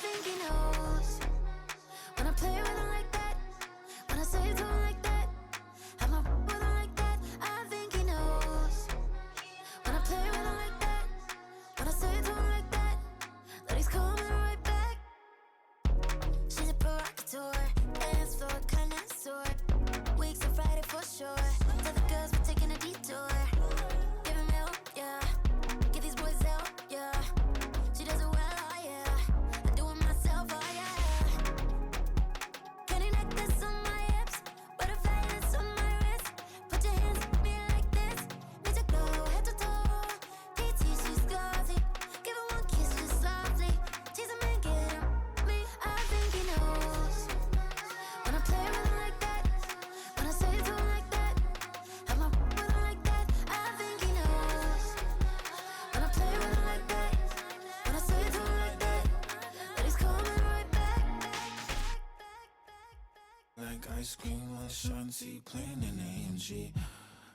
think he knows. When I play with him like that, when I say it to him like that, have my with him like that, I think he knows. When I play with him like that, when I say it to him like that, that he's coming right back. She's a provocateur, dance floor connoisseur. Weeks on Friday for sure. Tell the girls we're taking a detour. Give him help, yeah. Get these boys help, yeah. She does it well, oh yeah. I do it myself, oh yeah. Candy necklace on my hips, butterfly that's on my wrist. Put your hands on me like this. Need to go head to toe. PT, she's gauzy. Give her one kiss just softly. Tease him and get him me. I think he knows. When I play with him like that, when I say it to him like that, have my with him like that, I think he knows. When I play with him like that, when I say it to him like that, that he's coming right back. Like ice cream on Shanty, playing in AMG.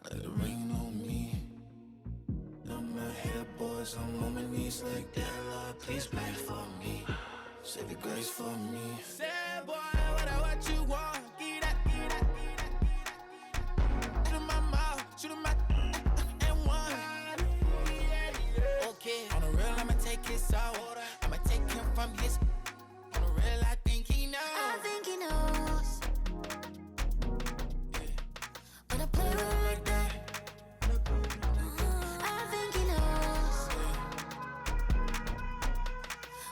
Let it rain on me. On my head, boys, I'm on my knees like that. Lord, please pray for me. Save your grace for me. Say, boy, what you want? Get that, get that, get that, get that. Shoot in my mouth, shoot in my and one. Okay, on the real, I'ma take his out. I'ma take him from his. On the real, I think he knows. I think he knows. When I play with him like that, I think he knows.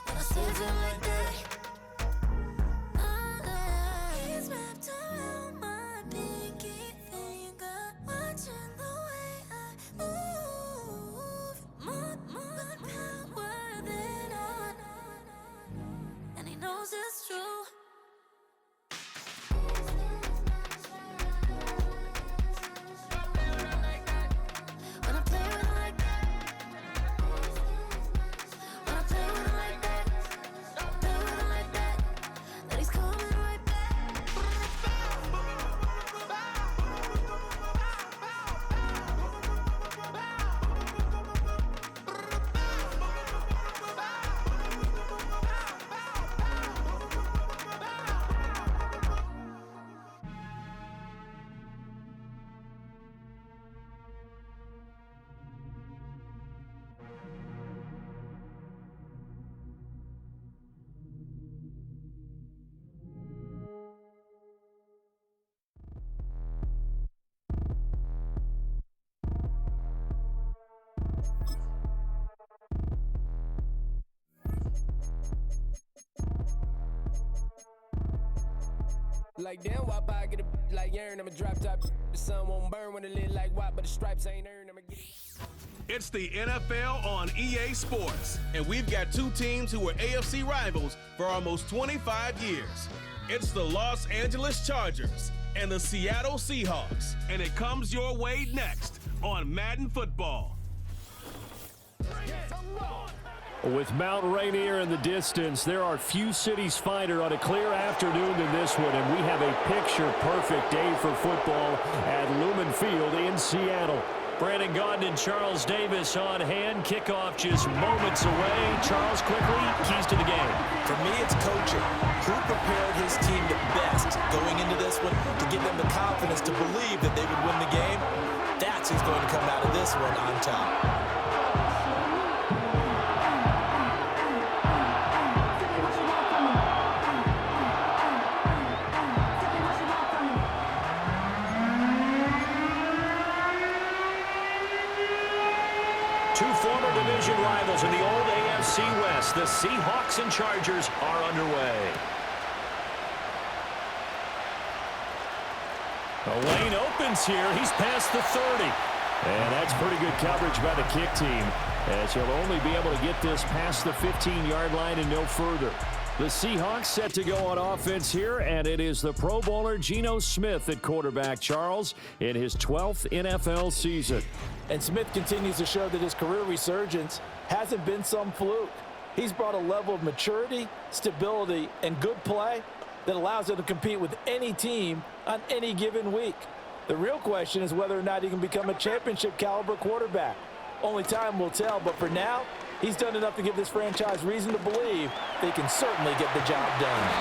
When I say it to him like that, he's wrapped around my pinky finger, watching the way I move. More power than on, and he knows it's true. When I play with him like that, when I play with him like that, play with him like that, that he's coming right back. Like damn, why I get a like urn? I'ma drop top. The sun won't burn when it lit like white, but the stripes ain't earned. I'ma get it. It's the NFL on EA Sports, and we've got two teams who were AFC rivals for almost 25 years. It's the Los Angeles Chargers and the Seattle Seahawks, and it comes your way next on Madden Football. With Mount Rainier in the distance, there are few cities finer on a clear afternoon than this one, and we have a picture-perfect day for football at Lumen Field in Seattle. Brandon Gaudin and Charles Davis on hand. Kickoff just moments away. Charles, quickly, keys to the game. For me, it's coaching. Who prepared his team the best going into this one to give them the confidence to believe that they would win the game? That's who's going to come out of this one on top. Two former division rivals in the old AFC West, the Seahawks and Chargers, are underway. The lane opens here. He's past the 30. And that's pretty good coverage by the kick team, as he'll only be able to get this past the 15-yard line and no further. The Seahawks set to go on offense here, and it is the Pro Bowler Geno Smith at quarterback, Charles, in his 12th NFL season. And Smith continues to show that his career resurgence hasn't been some fluke. He's brought a level of maturity, stability, and good play that allows him to compete with any team on any given week. The real question is whether or not he can become a championship caliber quarterback. Only time will tell, but for now, He's done enough to give this franchise reason to believe they can certainly get the job done.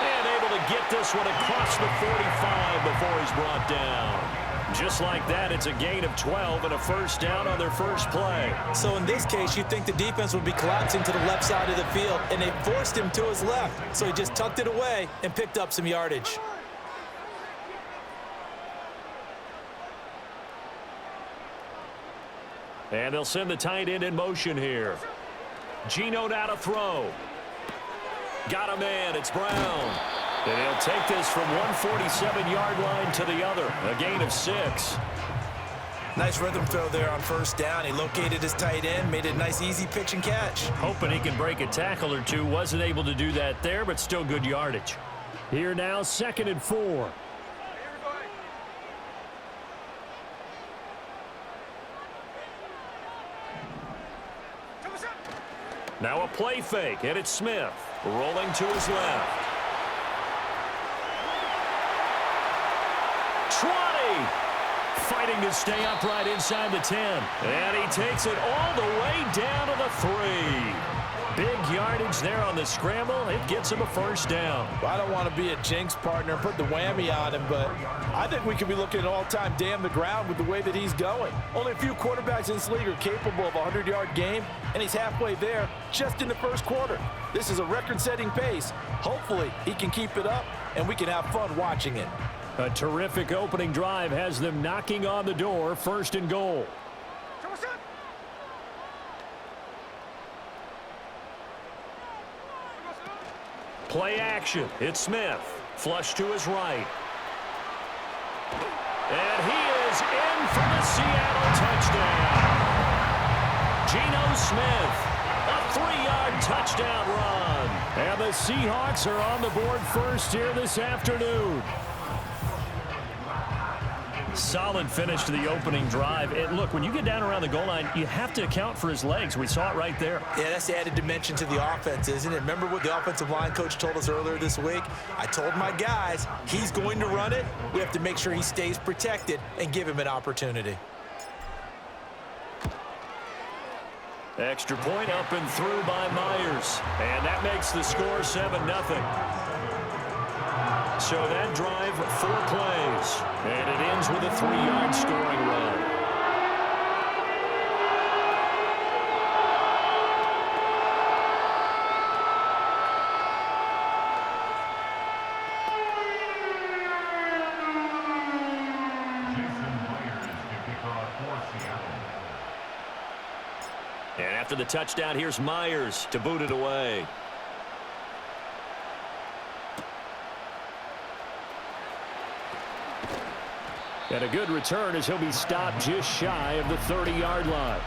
And able to get this one across the 45 before he's brought down. Just like that, it's a gain of 12 and a first down on their first play. So in this case, you'd think the defense would be collapsing to the left side of the field, and they forced him to his left. So he just tucked it away and picked up some yardage. And they'll send the tight end in motion here. Geno now to throw. Got a man. It's Brown. And he'll take this from 147-yard line to the other. A gain of 6. Nice rhythm throw there on first down. He located his tight end, made it a nice easy pitch and catch. Hoping he can break a tackle or two. Wasn't able to do that there, but still good yardage. Here now, 2nd and 4. Now a play fake, and it's Smith. Rolling to his left. 20! Fighting to stay upright inside the 10. And he takes it all the way down to the 3. Big yardage there on the scramble. It gets him a first down. Well, I don't want to be a jinx partner and put the whammy on him, but I think we could be looking at all-time damn the ground with the way that he's going. Only a few quarterbacks in this league are capable of a 100-yard game, and he's halfway there just in the first quarter. This is a record-setting pace. Hopefully, he can keep it up, and we can have fun watching it. A terrific opening drive has them knocking on the door. 1st and goal. Play action. It's Smith. Flush to his right. And he is in for the Seattle touchdown. Geno Smith. A 3-yard touchdown run. And the Seahawks are on the board first here this afternoon. Solid finish to the opening drive. And look, when you get down around the goal line, you have to account for his legs. We saw it right there. Yeah, that's the added dimension to the offense, isn't it? Remember what the offensive line coach told us earlier this week? I told my guys, he's going to run it. We have to make sure he stays protected and give him an opportunity. Extra point up and through by Myers. And that makes the score 7-0. So that drive, 4 plays. And it ends with a 3-yard scoring run. And after the touchdown, here's Myers to boot it away. And a good return as he'll be stopped just shy of the 30-yard line.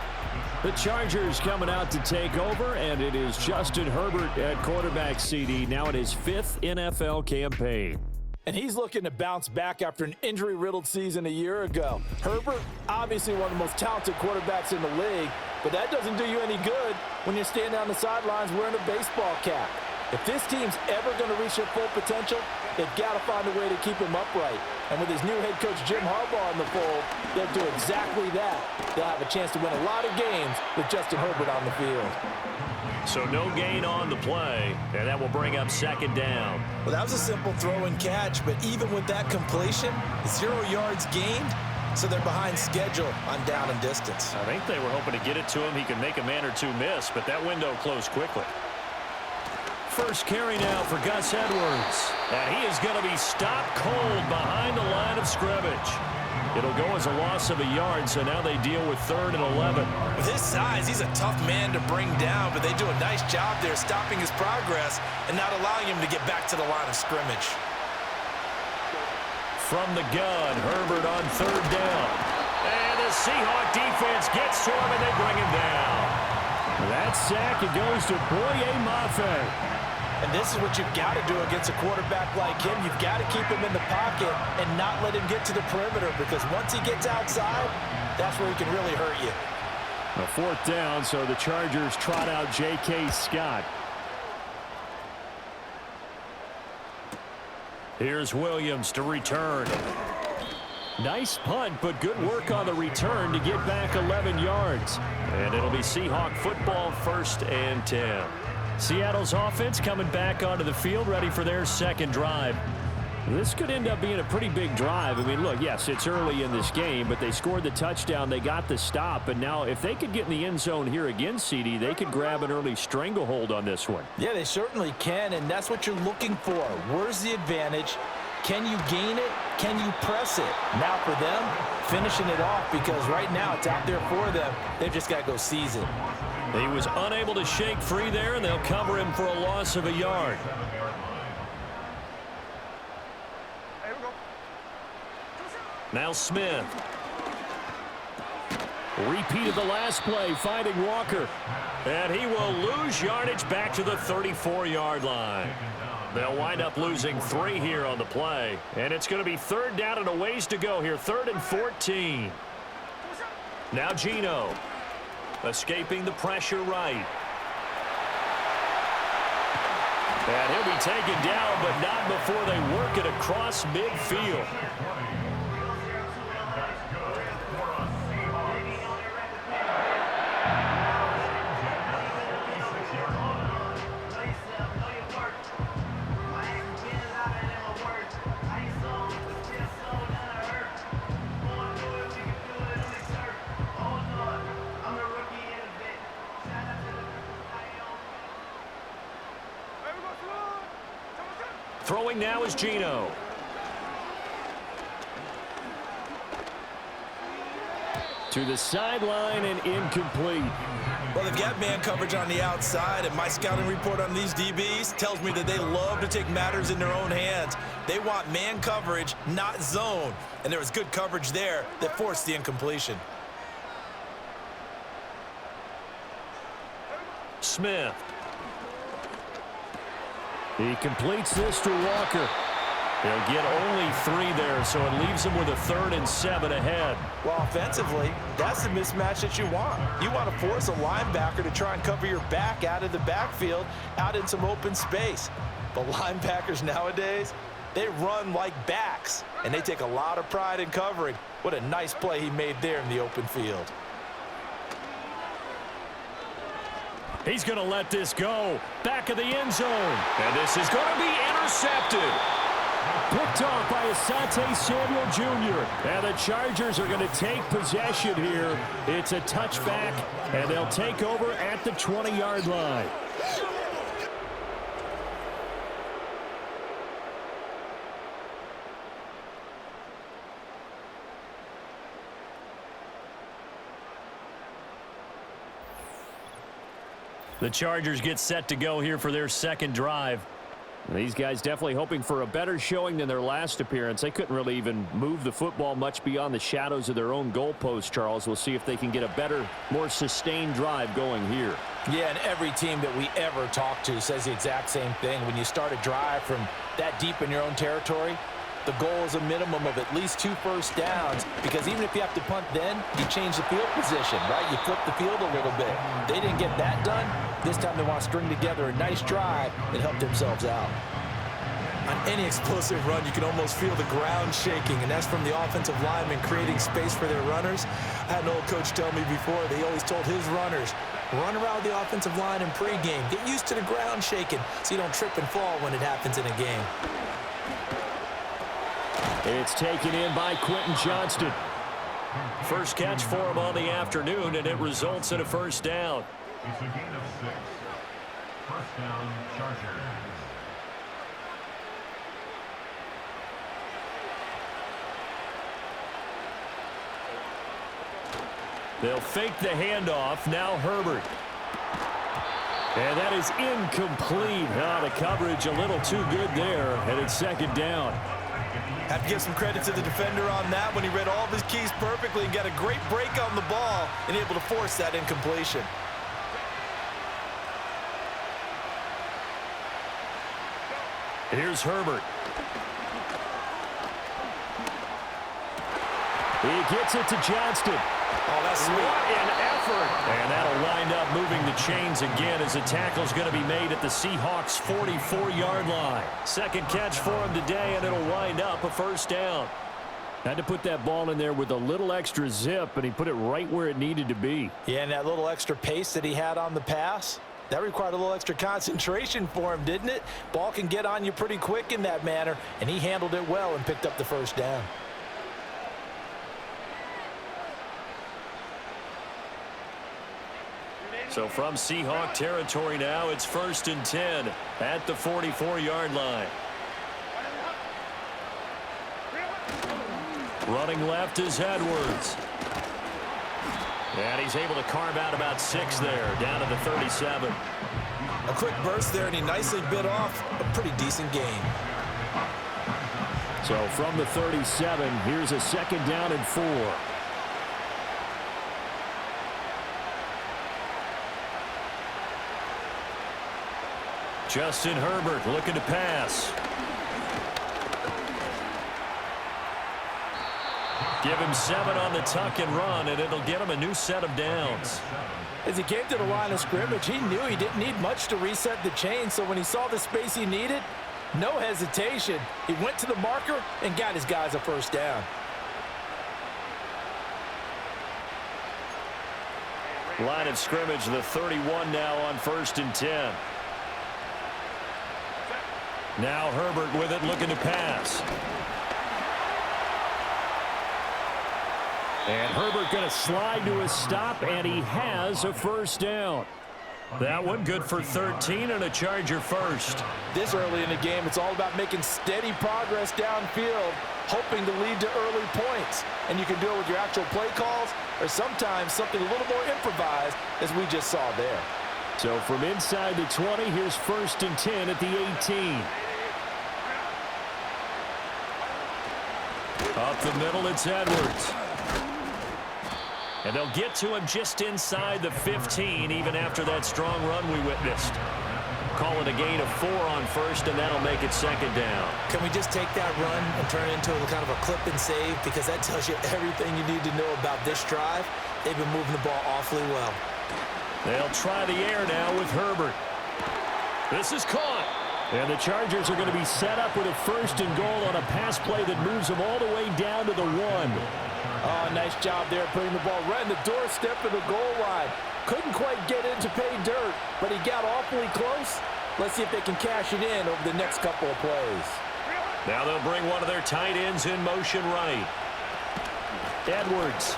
The Chargers coming out to take over, and it is Justin Herbert at quarterback CD, now in his 5th NFL campaign. And he's looking to bounce back after an injury-riddled season a year ago. Herbert, obviously one of the most talented quarterbacks in the league, but that doesn't do you any good when you're standing on the sidelines wearing a baseball cap. If this team's ever going to reach their full potential, they've got to find a way to keep him upright. And with his new head coach, Jim Harbaugh, in the fold, they'll do exactly that. They'll have a chance to win a lot of games with Justin Herbert on the field. So no gain on the play, and that will bring up 2nd down. Well, that was a simple throw and catch, but even with that completion, 0 yards gained, so they're behind schedule on down and distance. I think they were hoping to get it to him. He could make a man or two miss, but that window closed quickly. First carry now for Gus Edwards. And he is going to be stopped cold behind the line of scrimmage. It'll go as a loss of a yard, so now they deal with 3rd and 11. With his size, he's a tough man to bring down, but they do a nice job there stopping his progress and not allowing him to get back to the line of scrimmage. From the gun, Herbert on 3rd down. And the Seahawk defense gets to him, and they bring him down. That sack, it goes to Boye Mafe. And this is what you've got to do against a quarterback like him. You've got to keep him in the pocket and not let him get to the perimeter, because once he gets outside, that's where he can really hurt you. A 4th down, so the Chargers trot out J.K. Scott. Here's Williams to return. Nice punt, but good work on the return to get back 11 yards. And it'll be Seahawk football, 1st and 10. Seattle's offense coming back onto the field, ready for their second drive. This could end up being a pretty big drive. I mean, look, yes, it's early in this game, but they scored the touchdown. They got the stop. And now if they could get in the end zone here again, CD, they could grab an early stranglehold on this one. Yeah, they certainly can, and that's what you're looking for. Where's the advantage? Can you gain it? Can you press it? Now for them, finishing it off, because right now it's out there for them. They've just got to go seize it. He was unable to shake free there, and they'll cover him for a loss of a yard. Now Smith. Repeated the last play, finding Walker. And he will lose yardage back to the 34-yard line. They'll wind up losing 3 here on the play. And it's going to be 3rd down and a ways to go here. 3rd and 14. Now Geno. Escaping the pressure right. And he'll be taken down, but not before they work it across midfield. Throwing now is Geno. To the sideline and incomplete. Well, they've got man coverage on the outside, and my scouting report on these DBs tells me that they love to take matters in their own hands. They want man coverage, not zone. And there was good coverage there that forced the incompletion. Smith. He completes this to Walker. He'll get only 3 there, so it leaves him with a 3rd and 7 ahead. Well, offensively, that's the mismatch that you want. You want to force a linebacker to try and cover your back out of the backfield, out in some open space. But linebackers nowadays, they run like backs, and they take a lot of pride in covering. What a nice play he made there in the open field. He's going to let this go. Back of the end zone. And this is going to be intercepted. Picked off by Asante Samuel Jr. And the Chargers are going to take possession here. It's a touchback, and they'll take over at the 20-yard line. The Chargers get set to go here for their second drive. These guys definitely hoping for a better showing than their last appearance. They couldn't really even move the football much beyond the shadows of their own goalpost, Charles. We'll see if they can get a better, more sustained drive going here. Yeah, and every team that we ever talk to says the exact same thing. When you start a drive from that deep in your own territory, the goal is a minimum of at least 2 first downs, because even if you have to punt then, you change the field position, right? You flip the field a little bit. They didn't get that done. This time they want to string together a nice drive and help themselves out. On any explosive run, you can almost feel the ground shaking, and that's from the offensive linemen creating space for their runners. I had an old coach tell me before, they always told his runners, run around the offensive line in pregame. Get used to the ground shaking so you don't trip and fall when it happens in a game. It's taken in by Quentin Johnston. First catch for him on the afternoon, and it results in a first down. It's a gain of 6. First down, Chargers. They'll fake the handoff. Now Herbert. And that is incomplete. The coverage a little too good there, and it's second down. Have to give some credit to the defender on that when he read all of his keys perfectly and got a great break on the ball and able to force that incompletion. Here's Herbert. He gets it to Johnston. Oh, that's sweet. What an effort. And that'll wind up moving the chains again as a tackle's going to be made at the Seahawks' 44-yard line. Second catch for him today, and it'll wind up a first down. Had to put that ball in there with a little extra zip, and he put it right where it needed to be. Yeah, and that little extra pace that he had on the pass, that required a little extra concentration for him, didn't it? Ball can get on you pretty quick in that manner, and he handled it well and picked up the first down. So from Seahawk territory now, it's 1st and 10 at the 44-yard line. Running left is Edwards. And he's able to carve out about 6 there, down to the 37. A quick burst there, and he nicely bit off a pretty decent gain. So from the 37, here's a 2nd down and 4. Justin Herbert looking to pass. Give him 7 on the tuck and run, and it'll get him a new set of downs. As he came to the line of scrimmage, he knew he didn't need much to reset the chain, so when he saw the space he needed, no hesitation. He went to the marker and got his guys a first down. Line of scrimmage, the 31 now on 1st and 10. Now Herbert with it, looking to pass. And Herbert going to slide to a stop, and he has a first down. That one good for 13 and a Charger first. This early in the game, it's all about making steady progress downfield, hoping to lead to early points. And you can do it with your actual play calls or sometimes something a little more improvised, as we just saw there. So from inside the 20, here's 1st and 10 at the 18. Up the middle, it's Edwards. And they'll get to him just inside the 15, even after that strong run we witnessed. Call it a gain of 4 on 1st, and that'll make it 2nd down. Can we just take that run and turn it into a kind of a clip and save? Because that tells you everything you need to know about this drive. They've been moving the ball awfully well. They'll try the air now with Herbert. This is caught. And the Chargers are going to be set up with a 1st and goal on a pass play that moves them all the way down to the 1. Oh, nice job there putting the ball right in the doorstep of the goal line. Couldn't quite get in to pay dirt, but he got awfully close. Let's see if they can cash it in over the next couple of plays. Now they'll bring one of their tight ends in motion right. Edwards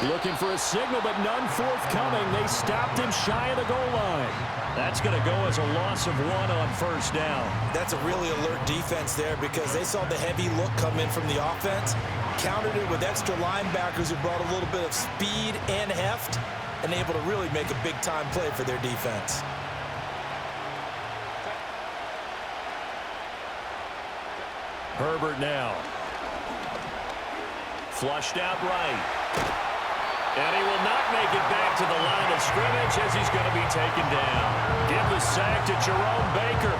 looking for a signal, but none forthcoming. They stopped him shy of the goal line. That's going to go as a loss of 1 on 1st down. That's a really alert defense there because they saw the heavy look come in from the offense, countered it with extra linebackers who brought a little bit of speed and heft, and able to really make a big-time play for their defense. Herbert now. Flushed out right. And he will not make it back to the line of scrimmage as he's going to be taken down. Give the sack to Jerome Baker.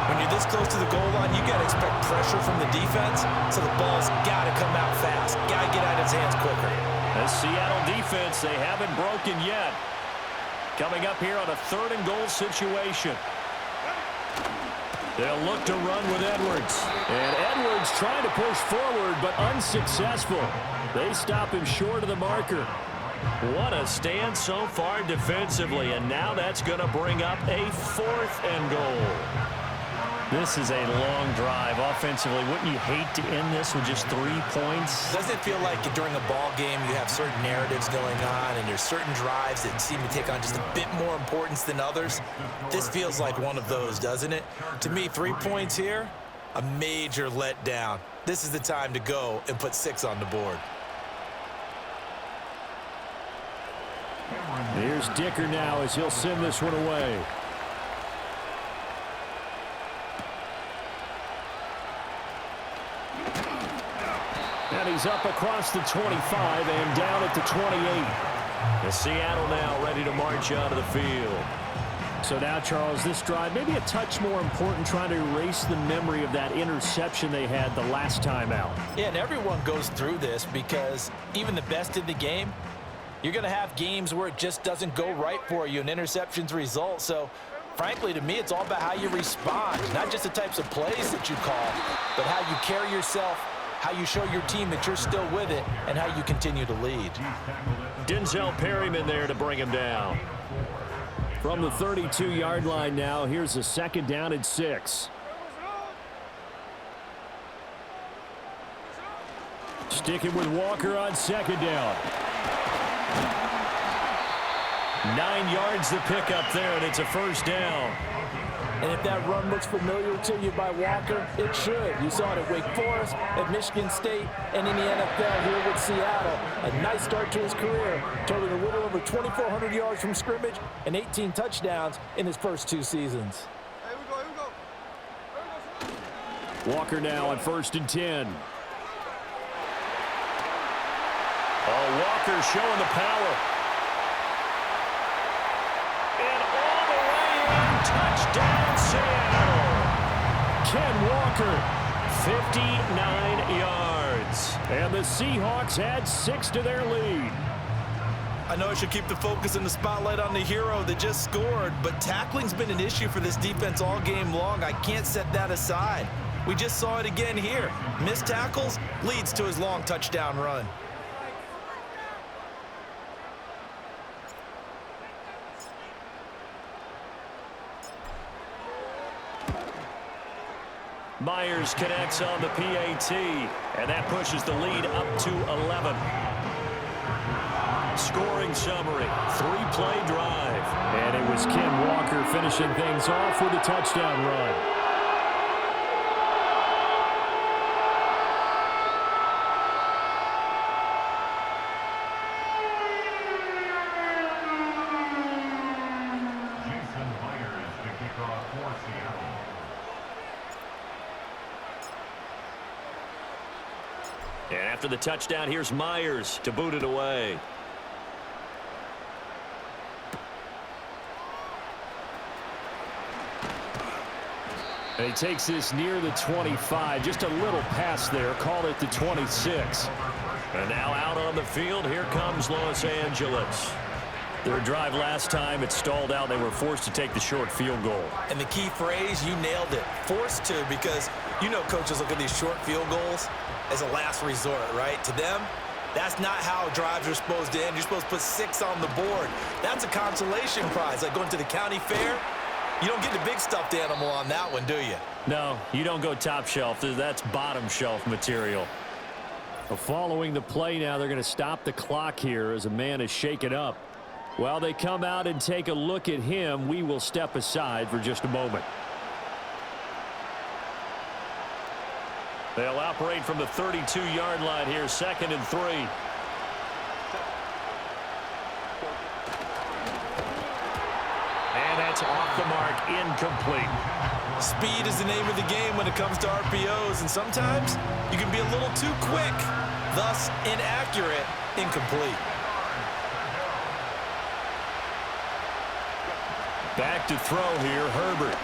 When you're this close to the goal line, you got to expect pressure from the defense, so the ball's got to come out fast. Got to get out of his hands quicker. The Seattle defense, they haven't broken yet. Coming up here on a 3rd and goal situation. They'll look to run with Edwards. And Edwards trying to push forward, but unsuccessful. They stop him short of the marker. What a stand so far defensively, and now that's going to bring up a 4th and goal. This is a long drive offensively. Wouldn't you hate to end this with just 3 points? Doesn't it feel like during a ball game you have certain narratives going on and there's certain drives that seem to take on just a bit more importance than others? This feels like one of those, doesn't it? To me, 3 points here, a major letdown. This is the time to go and put 6 on the board. Here's Dicker now as he'll send this one away. And he's up across the 25 and down at the 28. And Seattle now ready to march out of the field. So now, Charles, this drive maybe a touch more important, trying to erase the memory of that interception they had the last time out. Yeah, and everyone goes through this because even the best in the game, you're going to have games where it just doesn't go right for you and interceptions result. So, frankly, to me, it's all about how you respond, not just the types of plays that you call, but how you carry yourself, how you show your team that you're still with it, and how you continue to lead. Denzel Perryman there to bring him down. From the 32-yard line now, here's a 2nd down and 6. Sticking with Walker on 2nd down. 9 yards to pick up there, and it's a 1st down. And if that run looks familiar to you by Walker, it should. You saw it at Wake Forest, at Michigan State, and in the NFL here with Seattle. A nice start to his career, totaling a little over 2,400 yards from scrimmage and 18 touchdowns in his first 2 seasons. Walker now on 1st and 10. Oh, Walker showing the power. And all the way in, touchdown Seattle. Ken Walker, 59 yards. And the Seahawks add 6 to their lead. I know I should keep the focus and the spotlight on the hero that just scored, but tackling's been an issue for this defense all game long. I can't set that aside. We just saw it again here. Missed tackles leads to his long touchdown run. Myers connects on the PAT, and that pushes the lead up to 11. Scoring summary, 3-play drive. And it was Ken Walker finishing things off with a touchdown run. And after the touchdown, here's Myers to boot it away. And he takes this near the 25. Just a little pass there. Call it the 26. And now out on the field, here comes Los Angeles. Their drive last time, it stalled out. They were forced to take the short field goal. And the key phrase, you nailed it. Forced to, because you know coaches look at these short field goals as a last resort, right? To them, that's not how drives are supposed to end. You're supposed to put 6 on the board. That's a consolation prize. Like going to the county fair, you don't get the big stuffed animal on that one, do you? No, you don't go top shelf. That's bottom shelf material. Well, following the play now, they're going to stop the clock here as a man is shaken up. While they come out and take a look at him, we will step aside for just a moment. They'll operate from the 32-yard line here, 2nd and 3. And that's off the mark, incomplete. Speed is the name of the game when it comes to RPOs, and sometimes you can be a little too quick, thus inaccurate, incomplete. Back to throw here, Herbert.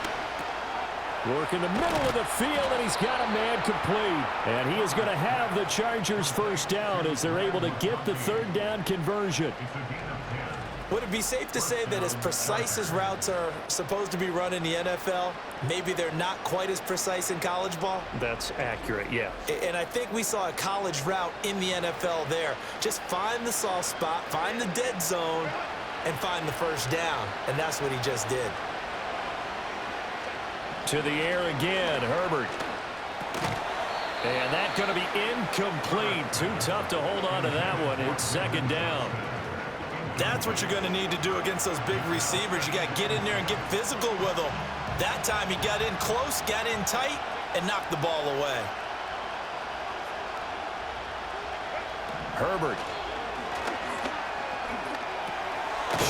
Work in the middle of the field, and he's got a man complete. And he is going to have the Chargers 1st down as they're able to get the 3rd down conversion. Would it be safe to say that as precise as routes are supposed to be run in the NFL, maybe they're not quite as precise in college ball? That's accurate, yeah. And I think we saw a college route in the NFL there. Just find the soft spot, find the dead zone, and find the 1st down. And that's what he just did. To the air again, Herbert. And that's going to be incomplete. Too tough to hold on to that one. It's 2nd down. That's what you're going to need to do against those big receivers. You got to get in there and get physical with them. That time he got in close, got in tight, and knocked the ball away. Herbert.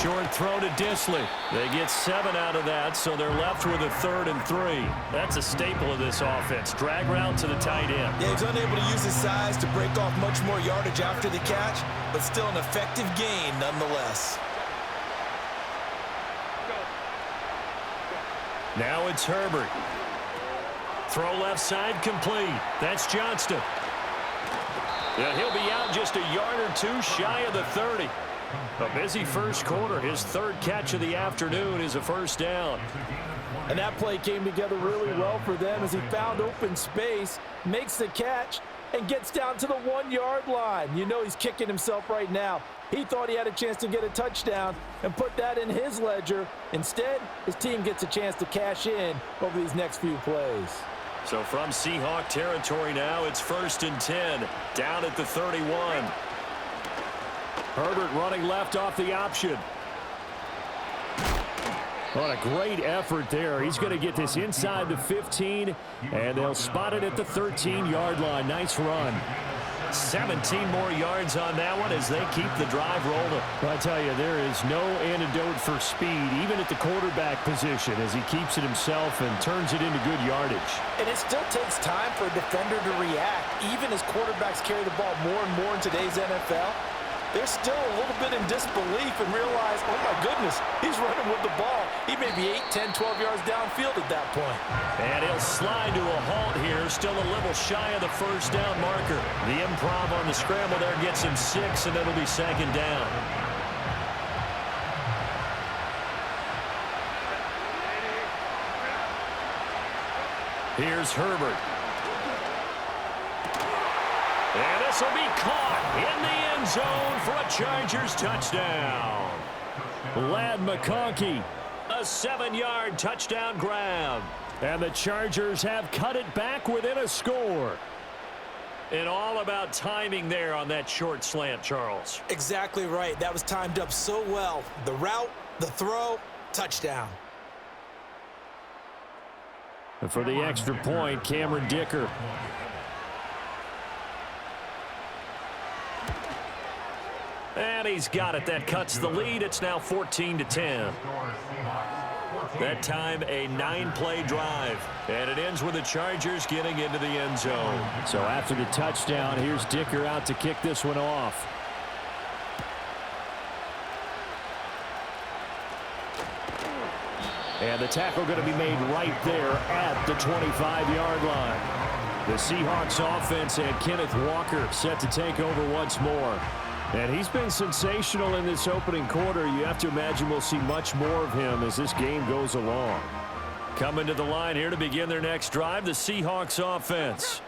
Short throw to Disley. They get 7 out of that, so they're left with a 3rd and 3. That's a staple of this offense. Drag route to the tight end. Yeah, he's unable to use his size to break off much more yardage after the catch, but still an effective gain nonetheless. Now it's Herbert. Throw left side complete. That's Johnston. Yeah, he'll be out just a yard or 2 shy of the 30. A busy first quarter. His 3rd catch of the afternoon is a 1st down. And that play came together really well for them as he found open space, makes the catch, and gets down to the 1-yard line. You know he's kicking himself right now. He thought he had a chance to get a touchdown and put that in his ledger. Instead, his team gets a chance to cash in over these next few plays. So from Seahawk territory now, it's 1st and 10, down at the 31. Herbert running left off the option. What a great effort there. He's going to get this inside the 15, and they'll spot it at the 13-yard line. Nice run. 17 more yards on that one as they keep the drive rolling. Well, I tell you, there is no antidote for speed, even at the quarterback position, as he keeps it himself and turns it into good yardage. And it still takes time for a defender to react. Even as quarterbacks carry the ball more and more in today's NFL, they're still a little bit in disbelief and realize, oh my goodness, he's running with the ball. He may be 8, 10, 12 yards downfield at that point. And he'll slide to a halt here, still a little shy of the first down marker. The improv on the scramble there gets him 6, and it'll be 2nd down. Here's Herbert. And this will be caught in the end zone for a Chargers touchdown. Ladd McConkey, a 7-yard touchdown grab. And the Chargers have cut it back within a score. And all about timing there on that short slant, Charles. Exactly right. That was timed up so well. The route, the throw, touchdown. And for the extra point, Cameron Dicker. And he's got it. That cuts the lead. It's now 14-10. That time a 9-play drive. And it ends with the Chargers getting into the end zone. So after the touchdown, here's Dicker out to kick this one off. And the tackle going to be made right there at the 25-yard line. The Seahawks offense and Kenneth Walker set to take over once more. And he's been sensational in this opening quarter. You have to imagine we'll see much more of him as this game goes along. Coming to the line here to begin their next drive, the Seahawks offense.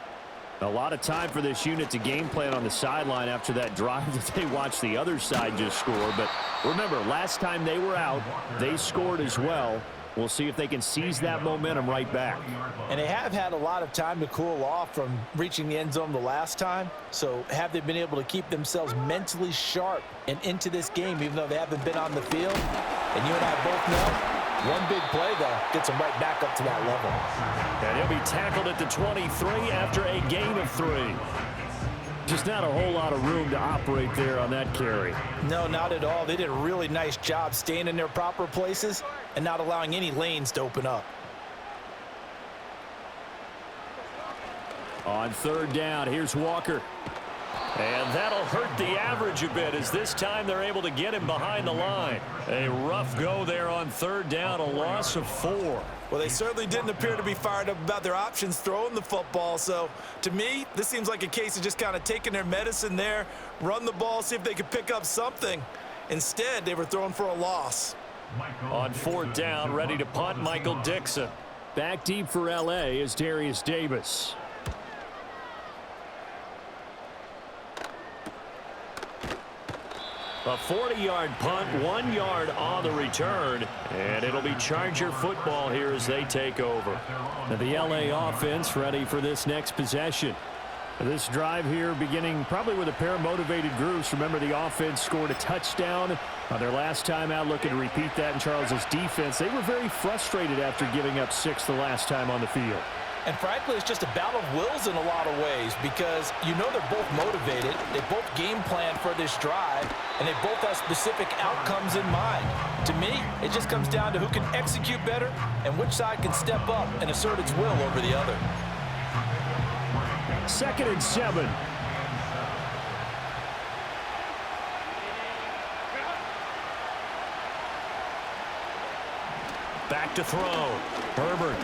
A lot of time for this unit to game plan on the sideline after that drive that they watched the other side just score. But remember, last time they were out, they scored as well. We'll see if they can seize that momentum right back. And they have had a lot of time to cool off from reaching the end zone the last time. So have they been able to keep themselves mentally sharp and into this game, even though they haven't been on the field? And you and I both know, one big play, though, gets them right back up to that level. And he'll be tackled at the 23 after a gain of 3. Just not a whole lot of room to operate there on that carry. No, not at all. They did a really nice job staying in their proper places and not allowing any lanes to open up. On 3rd down, here's Walker. And that'll hurt the average a bit as this time they're able to get him behind the line. A rough go there on 3rd down, a loss of 4. Well, they certainly didn't appear to be fired up about their options throwing the football. So, to me, this seems like a case of just kind of taking their medicine there, run the ball, see if they could pick up something. Instead, they were throwing for a loss. On 4th down, ready to punt, Michael Dixon. Back deep for L.A. is Darius Davis. A 40-yard punt, 1 yard on the return, and it'll be Charger football here as they take over. And the L.A. offense ready for this next possession. This drive here beginning probably with a pair of motivated groups. Remember, the offense scored a touchdown on their last time out, looking to repeat that in Charles's defense. They were very frustrated after giving up 6 the last time on the field. And frankly, it's just a battle of wills in a lot of ways because you know they're both motivated, they both game plan for this drive, and they both have specific outcomes in mind. To me, it just comes down to who can execute better and which side can step up and assert its will over the other. 2nd and 7. Back to throw. Herbert.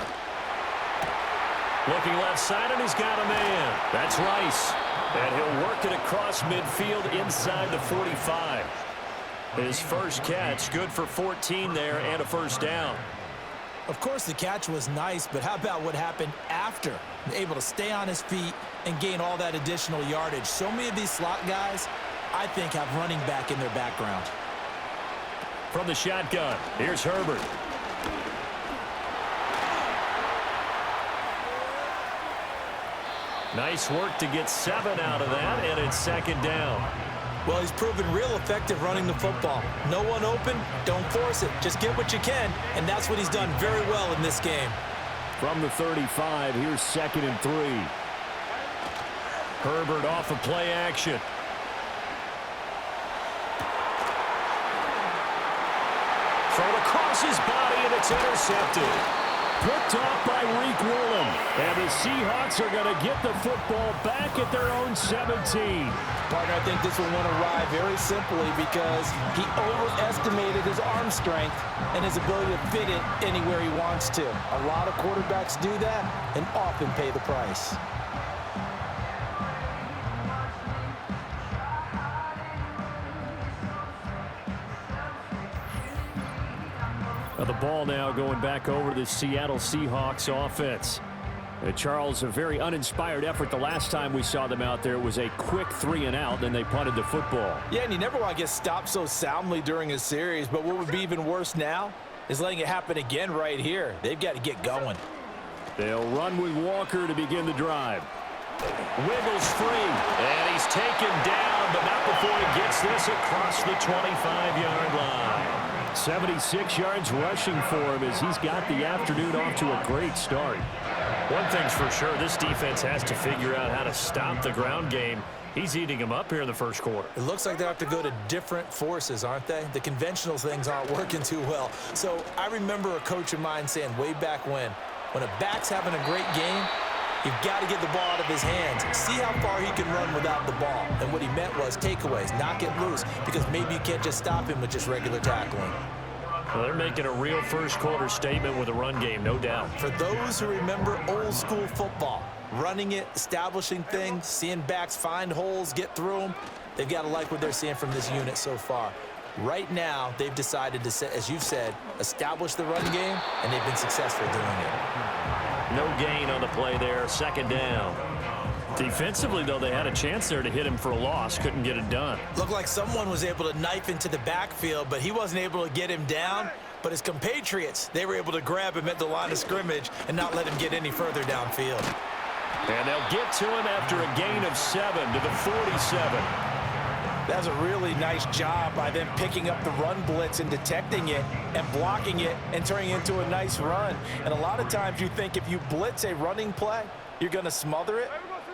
Looking left side, and he's got a man. That's Rice. And he'll work it across midfield inside the 45. His first catch, good for 14 there and a 1st down. Of course, the catch was nice, but how about what happened after? Able to stay on his feet and gain all that additional yardage. So many of these slot guys, I think, have running back in their background. From the shotgun, here's Herbert. Nice work to get 7 out of that, and it's second down. Well, he's proven real effective running the football. No one open, don't force it. Just get what you can, and that's what he's done very well in this game. From the 35, here's 2nd and 3. Herbert off of play action. Thrown across his body, and it's intercepted. Picked off by Lumen. And the Seahawks are going to get the football back at their own 17. Partner, I think this one won't arrive very simply because he overestimated his arm strength and his ability to fit it anywhere he wants to. A lot of quarterbacks do that and often pay the price. The ball now going back over to the Seattle Seahawks offense. Charles, a very uninspired effort the last time we saw them out there. It was a quick 3-and-out, then they punted the football. Yeah, and you never want to get stopped so soundly during a series, but what would be even worse now is letting it happen again right here. They've got to get going. They'll run with Walker to begin the drive. Wiggles free, and he's taken down, but not before he gets this across the 25-yard line. 76 yards rushing for him as he's got the afternoon off to a great start. One thing's for sure, this defense has to figure out how to stop the ground game. He's eating them up here in the first quarter. It looks like they have to go to different forces, aren't they? The conventional things aren't working too well. So I remember a coach of mine saying way back when a back's having a great game, you've got to get the ball out of his hands. See how far he can run without the ball. And what he meant was takeaways, knock it loose, because maybe you can't just stop him with just regular tackling. Well, they're making a real first-quarter statement with a run game, no doubt. For those who remember old-school football, running it, establishing things, seeing backs find holes, get through them, they've got to like what they're seeing from this unit so far. Right now, they've decided to, as you've said, establish the run game, and they've been successful doing it. No gain on the play there, second down. Defensively, though, they had a chance there to hit him for a loss. Couldn't get it done. Looked like someone was able to knife into the backfield, but he wasn't able to get him down. But his compatriots, they were able to grab him at the line of scrimmage and not let him get any further downfield. And they'll get to him after a gain of 7 to the 47. That was a really nice job by them picking up the run blitz and detecting it and blocking it and turning it into a nice run. And a lot of times you think if you blitz a running play, you're going to smother it.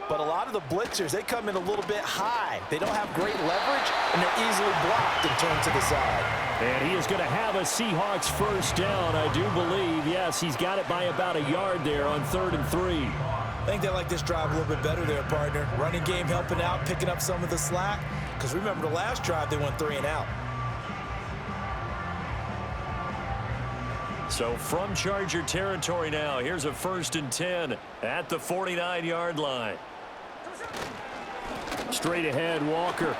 But a lot of the blitzers, they come in a little bit high. They don't have great leverage, and they're easily blocked and turned to the side. And he is going to have a Seahawks first down, I do believe. Yes, he's got it by about a yard there on 3rd and 3. I think they like this drive a little bit better there, partner. Running game helping out, picking up some of the slack. Because remember the last drive, they went 3-and-out. So from Charger territory now, here's a 1st and 10 at the 49-yard line. Straight ahead, Walker.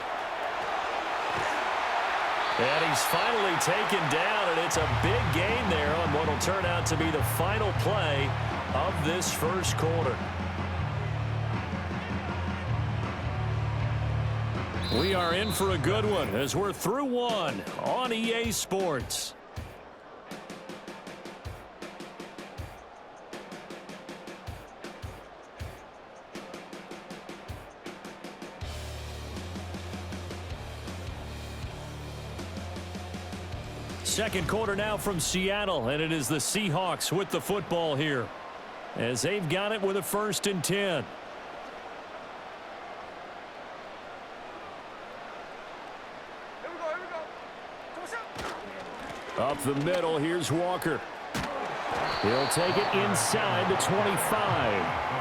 And he's finally taken down, and it's a big gain there on what will turn out to be the final play of this first quarter. We are in for a good one as we're through one on EA Sports. Second quarter now from Seattle, and it is the Seahawks with the football here as they've got it with a 1st and 10. Up the middle, here's Walker. He'll take it inside the 25.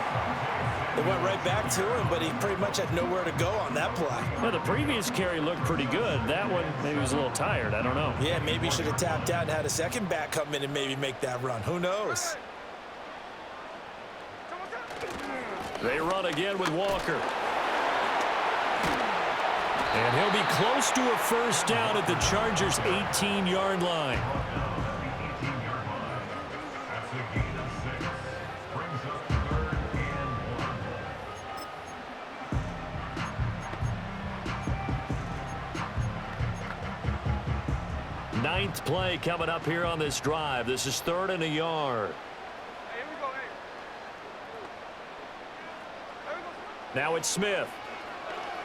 They went right back to him, but he pretty much had nowhere to go on that play. Well, the previous carry looked pretty good. That one, maybe he was a little tired. I don't know. Yeah, maybe he should have tapped out and had a second back come in and maybe make that run. Who knows? They run again with Walker. And he'll be close to a first down at the Chargers' 18-yard line. a gain of 6. Brings up 3rd and 1. Ninth play coming up here on this drive. This is 3rd and a yard. Now it's Smith.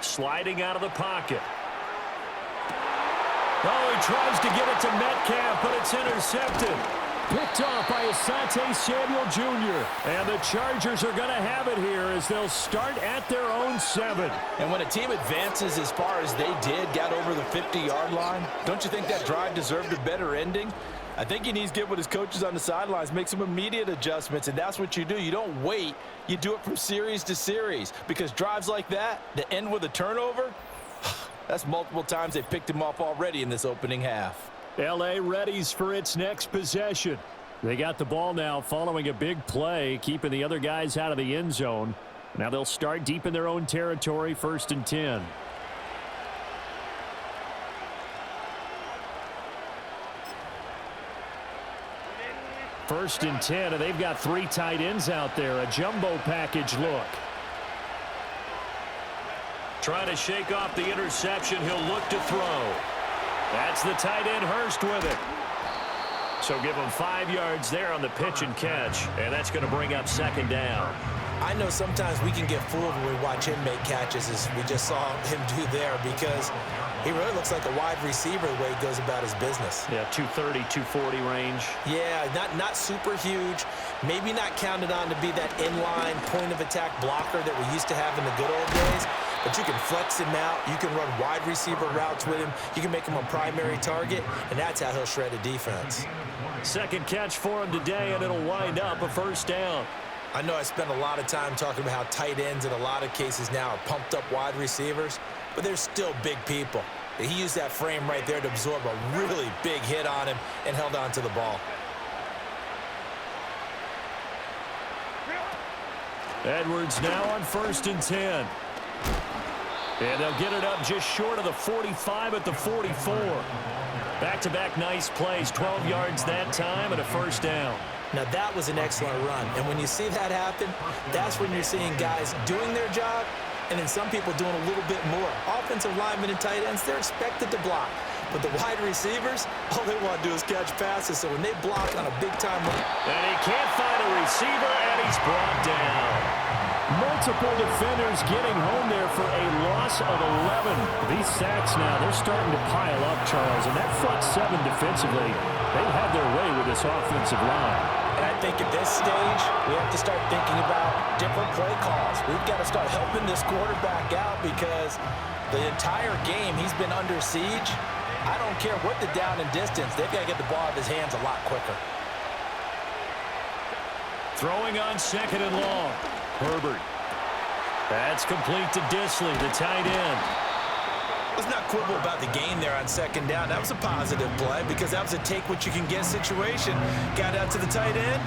Sliding out of the pocket. Oh, he tries to get it to Metcalf, but it's intercepted. Picked off by Asante Samuel Jr. And the Chargers are going to have it here as they'll start at their own 7. And when a team advances as far as they did, got over the 50-yard line, don't you think that drive deserved a better ending? I think he needs to get with his coaches on the sidelines, make some immediate adjustments, and that's what you do. You don't wait. You do it from series to series, because drives like that end with a turnover, that's multiple times they picked him off already in this opening half. L.A. readies for its next possession. They got the ball now following a big play, keeping the other guys out of the end zone. Now they'll start deep in their own territory, 1st and 10. First and 10, and they've got 3 tight ends out there. A jumbo package look. Trying to shake off the interception. He'll look to throw. That's the tight end Hurst with it. So give him 5 yards there on the pitch and catch, and that's going to bring up 2nd down. I know sometimes we can get fooled when we watch him make catches, as we just saw him do there, because he really looks like a wide receiver the way he goes about his business. Yeah, 230, 240 range. Yeah, not super huge. Maybe not counted on to be that inline point-of-attack blocker that we used to have in the good old days. But you can flex him out. You can run wide receiver routes with him. You can make him a primary target, and that's how he'll shred a defense. 2nd catch for him today, and it'll wind up a 1st down. I know I spent a lot of time talking about how tight ends in a lot of cases now are pumped up wide receivers, but they're still big people. He used that frame right there to absorb a really big hit on him and held on to the ball. Edwards now on 1st and 10. And they'll get it up just short of the 45 at the 44. Back-to-back nice plays, 12 yards that time and a 1st down. Now that was an excellent run, and when you see that happen, that's when you're seeing guys doing their job and then some people doing a little bit more. Offensive linemen and tight ends, they're expected to block. But the wide receivers, all they want to do is catch passes. So when they block on a big-time run. And he can't find a receiver, and he's brought down. Multiple defenders getting home there for a loss of 11. These sacks now, they're starting to pile up, Charles. And that front 7 defensively, they've had their way with this offensive line. And I think at this stage, we have to start thinking about different play calls. We've got to start helping this quarterback out because the entire game he's been under siege. I don't care what the down and distance. They've got to get the ball out of his hands a lot quicker. Throwing on 2nd and long. Herbert. That's complete to Disley, the tight end. Let's not quibble about the gain there on 2nd down. That was a positive play because that was a take-what-you-can-get situation. Got out to the tight end.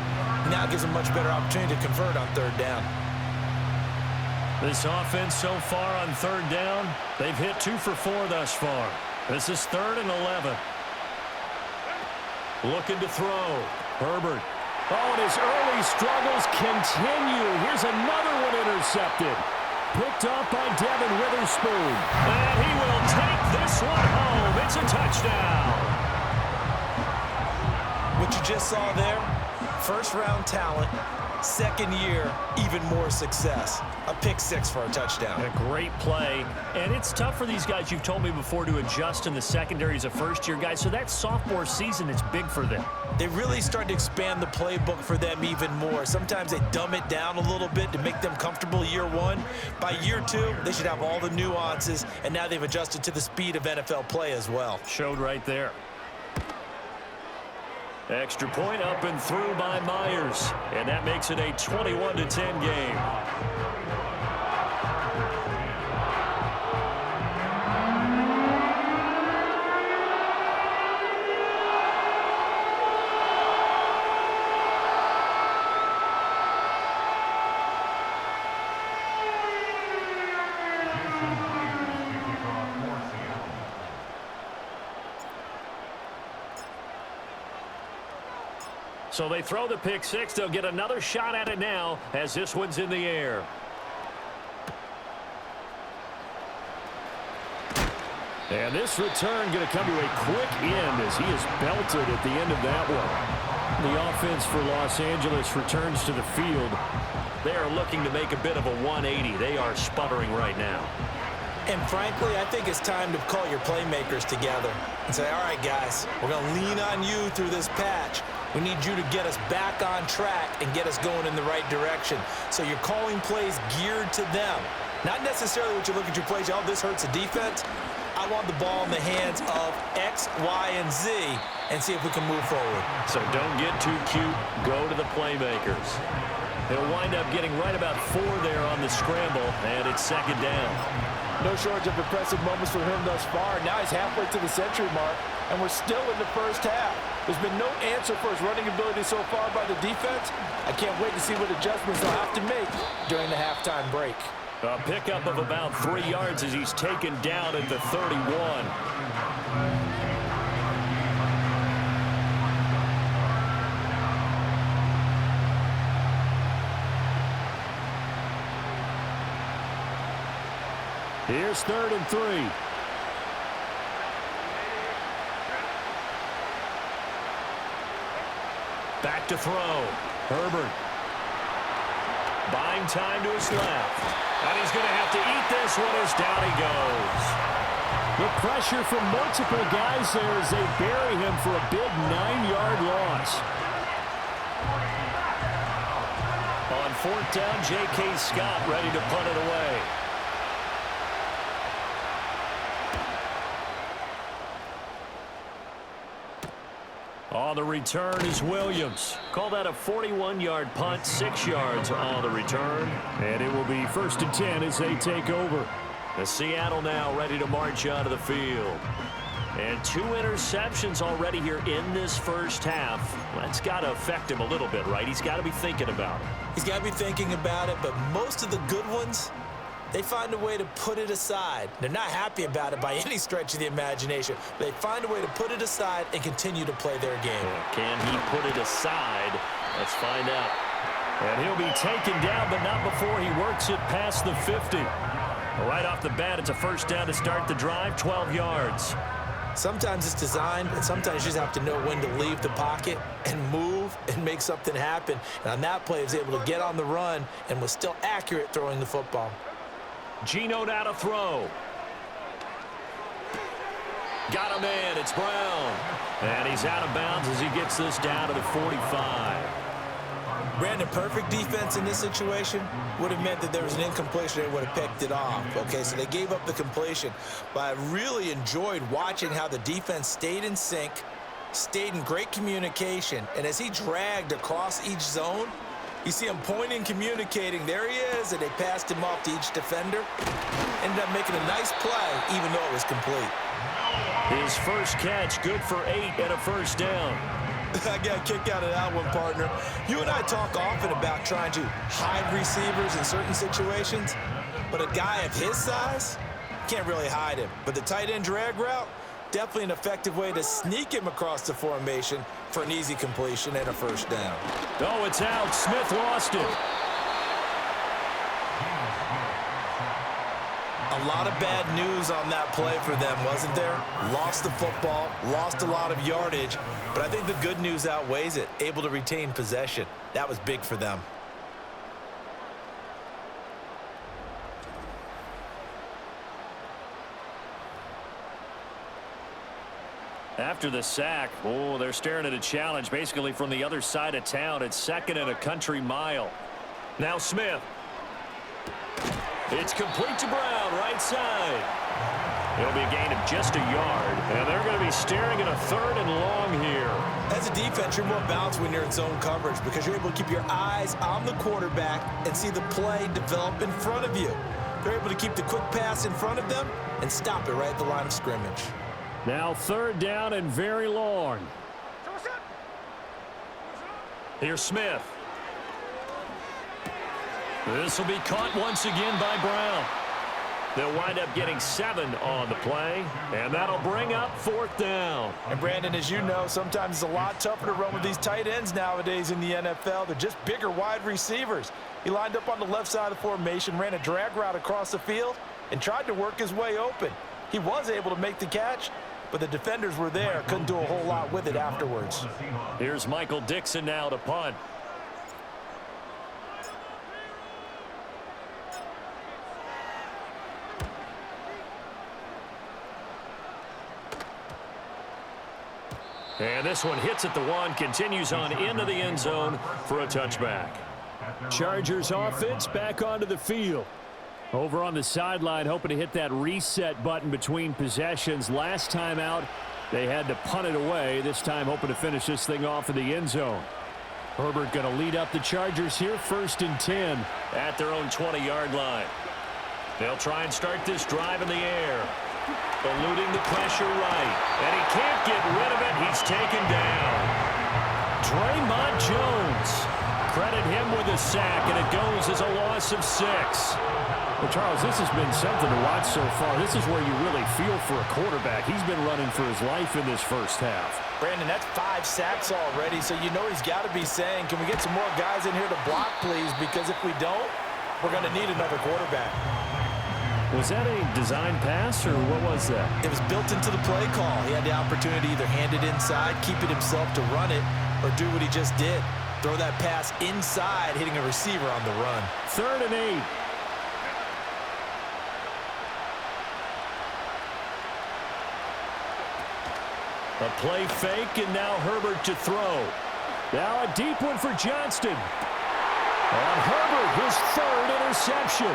Now gives him much better opportunity to convert on 3rd down. This offense so far on 3rd down, they've hit 2 for 4 thus far. This is 3rd and 11. Looking to throw. Herbert. Oh, and his early struggles continue. Here's another one intercepted. Picked off by Devin Witherspoon. And he will take this one home. It's a touchdown. What you just saw there, first-round talent, 2nd year, even more success. A pick 6 for a touchdown. A great play. And it's tough for these guys, you've told me before, to adjust in the secondary as a first-year guy. So that sophomore season is big for them. They really start to expand the playbook for them even more. Sometimes they dumb it down a little bit to make them comfortable year 1. By year 2, they should have all the nuances, and now they've adjusted to the speed of NFL play as well. Showed right there. Extra point up and through by Myers. And that makes it a 21-10 game. So they throw the pick six. They'll get another shot at it now as this one's in the air. And this return going to come to a quick end as he is belted at the end of that one. The offense for Los Angeles returns to the field. They are looking to make a bit of a 180. They are sputtering right now. And frankly, I think it's time to call your playmakers together and say, all right, guys, we're going to lean on you through this patch. We need you to get us back on track and get us going in the right direction. So you're calling plays geared to them. Not necessarily what you look at your plays, oh, this hurts the defense. I want the ball in the hands of X, Y, and Z and see if we can move forward. So don't get too cute. Go to the playmakers. They'll wind up getting right about 4 there on the scramble, and it's second down. No shortage of impressive moments from him thus far. Now he's halfway to the century mark, and we're still in the first half. There's been no answer for his running ability so far by the defense. I can't wait to see what adjustments they'll have to make during the halftime break. A pickup of about 3 yards as he's taken down at the 31. Here's 3rd and 3. Back to throw. Herbert. Buying time to his left. And he's going to have to eat this one as down he goes. The pressure from multiple guys there as they bury him for a big 9-yard loss. On 4th down, J.K. Scott ready to punt it away. On the return is Williams. Call that a 41-yard punt, 6 yards on the return. And it will be 1st and 10 as they take over. The Seattle now ready to march onto the field. And 2 interceptions already here in this first half. That's got to affect him a little bit, right? He's got to be thinking about it. He's got to be thinking about it, but most of the good ones, they find a way to put it aside. They're not happy about it by any stretch of the imagination. They find a way to put it aside and continue to play their game. Can he put it aside? Let's find out. And he'll be taken down, but not before he works it past the 50. Right off the bat, it's a first down to start the drive, 12 yards. Sometimes it's designed, and sometimes you just have to know when to leave the pocket and move and make something happen. And on that play, he was able to get on the run and was still accurate throwing the football. Geno now to throw. Got him in. It's Brown. And he's out of bounds as he gets this down to the 45. Brandon, perfect defense in this situation would have meant that there was an incompletion. They would have picked it off. Okay, so they gave up the completion. But I really enjoyed watching how the defense stayed in sync, stayed in great communication. And as he dragged across each zone, you see him pointing, communicating. There he is, and they passed him off to each defender. Ended up making a nice play, even though it was complete. His first catch, good for 8 and a first down. I got a kick out of that one, partner. You and I talk often about trying to hide receivers in certain situations, but a guy of his size can't really hide him. But the tight end drag route, definitely an effective way to sneak him across the formation for an easy completion and a first down. Oh, it's out. Smith lost it. A lot of bad news on that play for them, wasn't there? Lost the football, lost a lot of yardage, but I think the good news outweighs it. Able to retain possession. That was big for them. After the sack, oh, they're staring at a challenge basically from the other side of town. It's 2nd and a country mile. Now Smith. It's complete to Brown, right side. It'll be a gain of just a yard, and they're going to be staring at a 3rd and long here. As a defense, you're more balanced when you're in zone coverage because you're able to keep your eyes on the quarterback and see the play develop in front of you. They're able to keep the quick pass in front of them and stop it right at the line of scrimmage. Now 3rd down and very long. Here's Smith. This will be caught once again by Brown. They'll wind up getting 7 on the play, and that'll bring up 4th down. And Brandon, as you know, sometimes it's a lot tougher to run with these tight ends nowadays in the NFL. They're just bigger wide receivers. He lined up on the left side of the formation, ran a drag route across the field, and tried to work his way open. He was able to make the catch, but the defenders were there, couldn't do a whole lot with it afterwards. Here's Michael Dixon now to punt. And this one hits at the 1, continues on into the end zone for a touchback. Chargers offense back onto the field. Over on the sideline, hoping to hit that reset button between possessions. Last time out, they had to punt it away. This time, hoping to finish this thing off in the end zone. Herbert going to lead up the Chargers here, 1st and 10. At their own 20-yard line. They'll try and start this drive in the air. Eluding the pressure right. And he can't get rid of it. He's taken down. Draymond Jones. Credit him with a sack, and it goes as a loss of 6. Well, Charles, this has been something to watch so far. This is where you really feel for a quarterback. He's been running for his life in this first half. Brandon, that's 5 sacks already, so you know he's got to be saying, can we get some more guys in here to block, please? Because if we don't, we're going to need another quarterback. Was that a design pass, or what was that? It was built into the play call. He had the opportunity to either hand it inside, keep it himself to run it, or do what he just did. Throw that pass inside, hitting a receiver on the run. 3rd and 8. A play fake, and now Herbert to throw. Now a deep one for Johnston. And Herbert, his 3rd interception.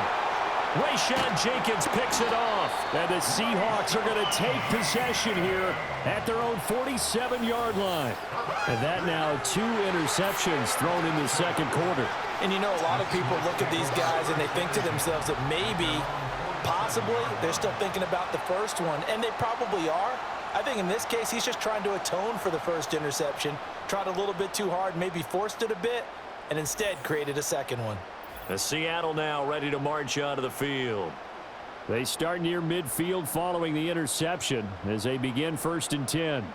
Rayshawn Jenkins picks it off. And the Seahawks are going to take possession here at their own 47-yard line. And that now 2 interceptions thrown in the second quarter. And you know, a lot of people look at these guys and they think to themselves that maybe, possibly, they're still thinking about the first one. And they probably are. I think in this case, he's just trying to atone for the first interception. Tried a little bit too hard, maybe forced it a bit, and instead created a second one. The Seattle now ready to march onto the field. They start near midfield following the interception as they begin 1st and 10.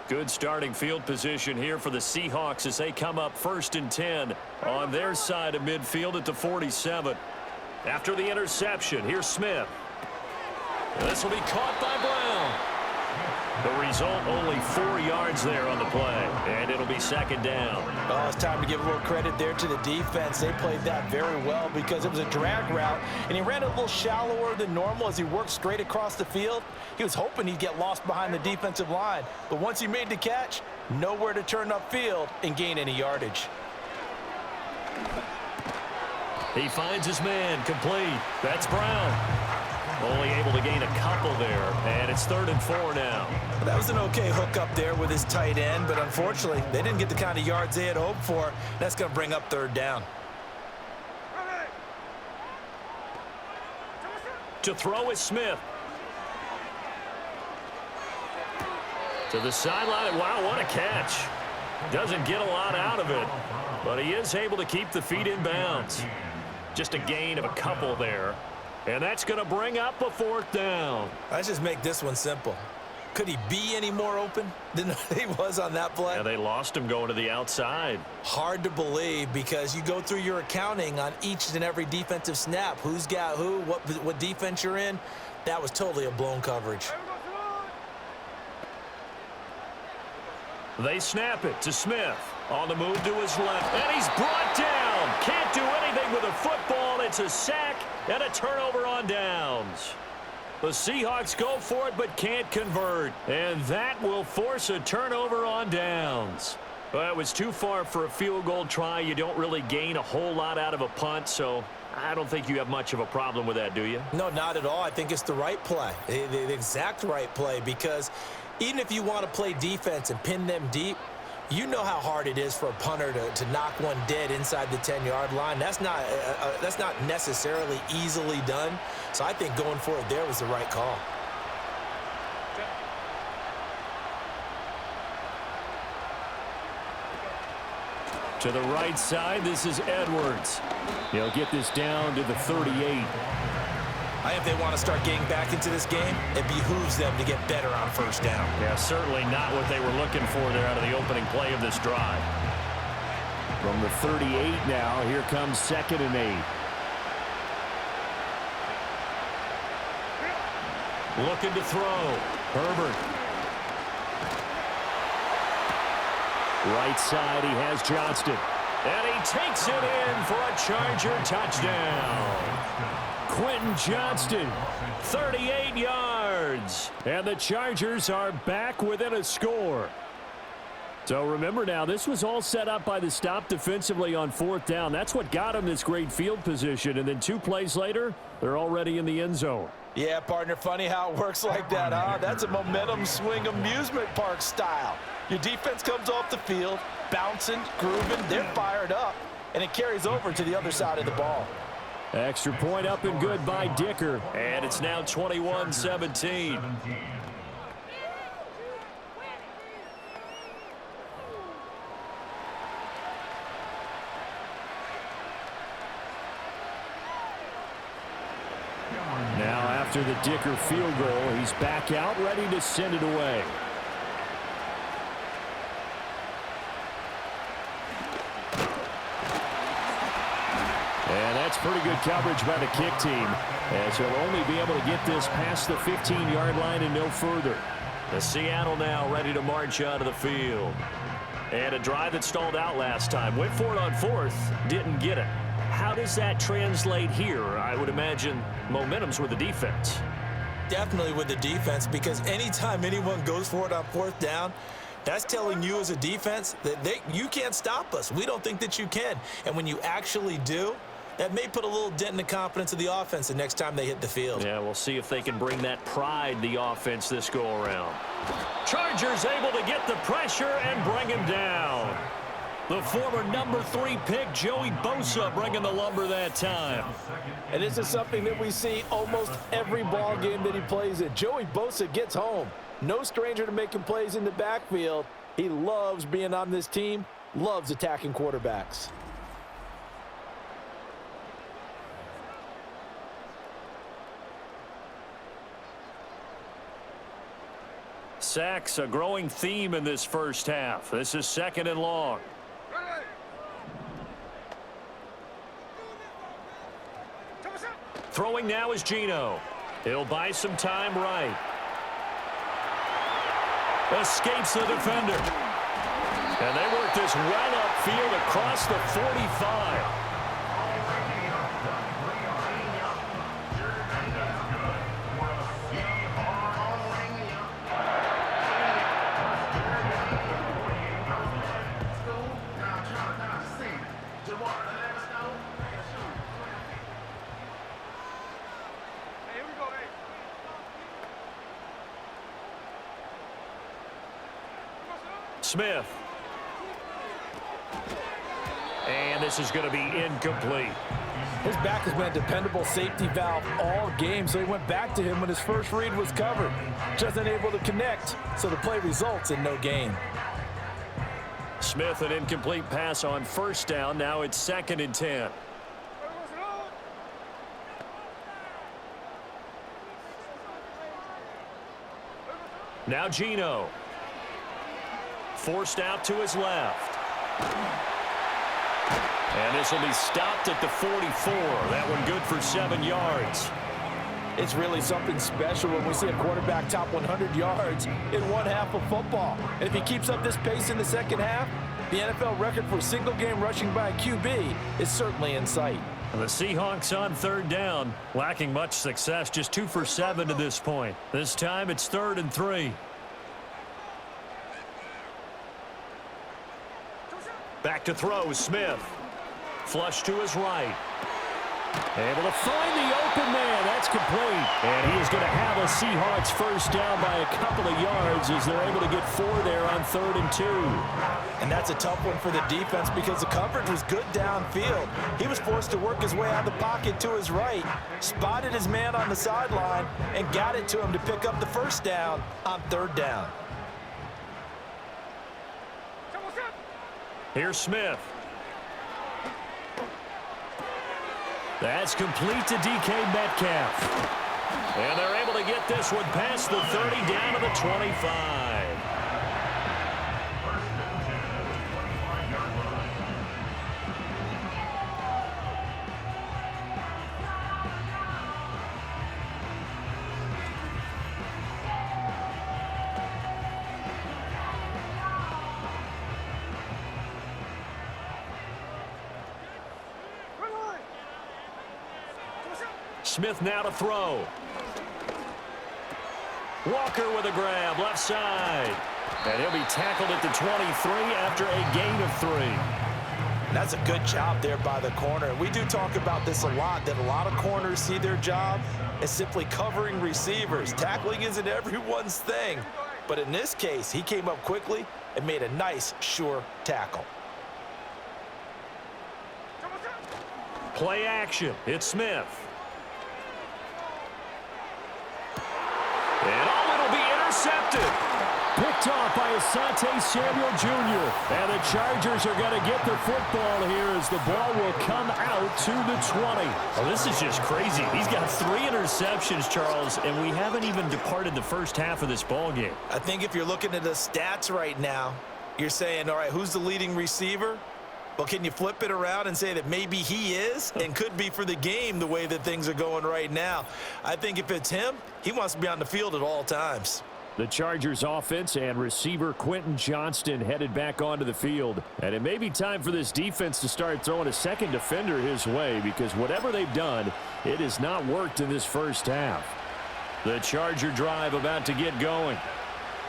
Good starting field position here for the Seahawks as they come up 1st and 10 on their side of midfield at the 47. After the interception, here's Smith. This will be caught by Brown. The result, only 4 yards there on the play, and it'll be 2nd down. Oh, it's time to give a little credit there to the defense. They played that very well because it was a drag route, and he ran a little shallower than normal as he worked straight across the field. He was hoping he'd get lost behind the defensive line, but once he made the catch, nowhere to turn upfield and gain any yardage. He finds his man, complete. That's Brown. Only able to gain a couple there, and it's 3rd and 4 now. That was an okay hook up there with his tight end, but unfortunately, they didn't get the kind of yards they had hoped for. That's going to bring up 3rd down. To throw is Smith. To the sideline. Wow, what a catch. Doesn't get a lot out of it, but he is able to keep the feet in bounds. Just a gain of a couple there. And that's going to bring up a 4th down. Let's just make this one simple. Could he be any more open than he was on that play? Yeah, they lost him going to the outside. Hard to believe because you go through your accounting on each and every defensive snap. Who's got who, what defense you're in. That was totally a blown coverage. They snap it to Smith. On the move to his left. And he's brought down. Can't do anything with a football. It's a sack and a turnover on downs. The Seahawks go for it but can't convert. And that will force a turnover on downs. Well, it was too far for a field goal try. You don't really gain a whole lot out of a punt, so I don't think you have much of a problem with that, do you? No, not at all. I think it's the right play, the exact right play, because even if you want to play defense and pin them deep, you know how hard it is for a punter to knock one dead inside the 10-yard line. That's not necessarily easily done. So I think going for it there was the right call. To the right side, this is Edwards. He'll get this down to the 38. I think if they want to start getting back into this game, it behooves them to get better on first down. Yeah, certainly not what they were looking for there out of the opening play of this drive. From the 38 now, here comes 2nd and 8. Looking to throw. Herbert. Right side, he has Johnston. And he takes it in for a Charger touchdown. Quentin Johnston, 38 yards. And the Chargers are back within a score. So remember now, this was all set up by the stop defensively on 4th down. That's what got them this great field position. And then 2 plays later, they're already in the end zone. Yeah, partner, funny how it works like that, huh? That's a momentum swing amusement park style. Your defense comes off the field, bouncing, grooving, they're fired up, and it carries over to the other side of the ball. Extra point up and good by Dicker. And it's now 21-17. Now after the Dicker field goal, he's back out, ready to send it away. And that's pretty good coverage by the kick team, as he'll only be able to get this past the 15-yard line and no further. The Seattle now ready to march out of the field. And a drive that stalled out last time. Went for it on 4th, didn't get it. How does that translate here? I would imagine momentum's with the defense. Definitely with the defense, because anytime anyone goes for it on 4th down, that's telling you as a defense that you can't stop us. We don't think that you can. And when you actually do, that may put a little dent in the confidence of the offense the next time they hit the field. Yeah, we'll see if they can bring that pride, the offense, this go-around. Chargers able to get the pressure and bring him down. The former number 3 pick, Joey Bosa, bringing the lumber that time. And this is something that we see almost every ball game that he plays in. Joey Bosa gets home. No stranger to making plays in the backfield. He loves being on this team, loves attacking quarterbacks. Sacks, a growing theme in this first half. This is 2nd and long. Throwing now is Geno. He'll buy some time right. Escapes the defender. And they work this well upfield across the 45. Smith. And this is going to be incomplete. His back has been a dependable safety valve all game, so he went back to him when his first read was covered. Just unable to connect, so the play results in no gain. Smith, an incomplete pass on 1st down. Now it's 2nd and 10. Now Geno. Forced out to his left. And this will be stopped at the 44. That one good for 7 yards. It's really something special when we see a quarterback top 100 yards in one half of football. And if he keeps up this pace in the second half, the NFL record for single-game rushing by a QB is certainly in sight. And the Seahawks on 3rd down, lacking much success, just 2 for 7 to this point. This time it's 3rd and 3. Back to throw, Smith. Flush to his right. Able to find the open man. That's complete. And he is going to have a Seahawks first down by a couple of yards as they're able to get 4 there on 3rd and 2. And that's a tough one for the defense because the coverage was good downfield. He was forced to work his way out of the pocket to his right, spotted his man on the sideline, and got it to him to pick up the first down on 3rd down. Here's Smith. That's complete to DK Metcalf. And they're able to get this one past the 30 down to the 25. Smith now to throw. Walker with a grab, left side. And he'll be tackled at the 23 after a gain of 3. That's a good job there by the corner. We do talk about this a lot, that a lot of corners see their job as simply covering receivers. Tackling isn't everyone's thing. But in this case, he came up quickly and made a nice, sure tackle. Play action. It's Smith. And it'll be intercepted. Picked off by Asante Samuel Jr. And the Chargers are going to get the football here as the ball will come out to the 20. Well, this is just crazy. He's got 3 interceptions, Charles, and we haven't even departed the first half of this ball game. I think if you're looking at the stats right now, you're saying, all right, who's the leading receiver? Well, can you flip it around and say that maybe he is and could be for the game the way that things are going right now? I think if it's him, he wants to be on the field at all times. The Chargers offense and receiver Quentin Johnston headed back onto the field. And it may be time for this defense to start throwing a second defender his way, because whatever they've done, it has not worked in this first half. The Charger drive about to get going.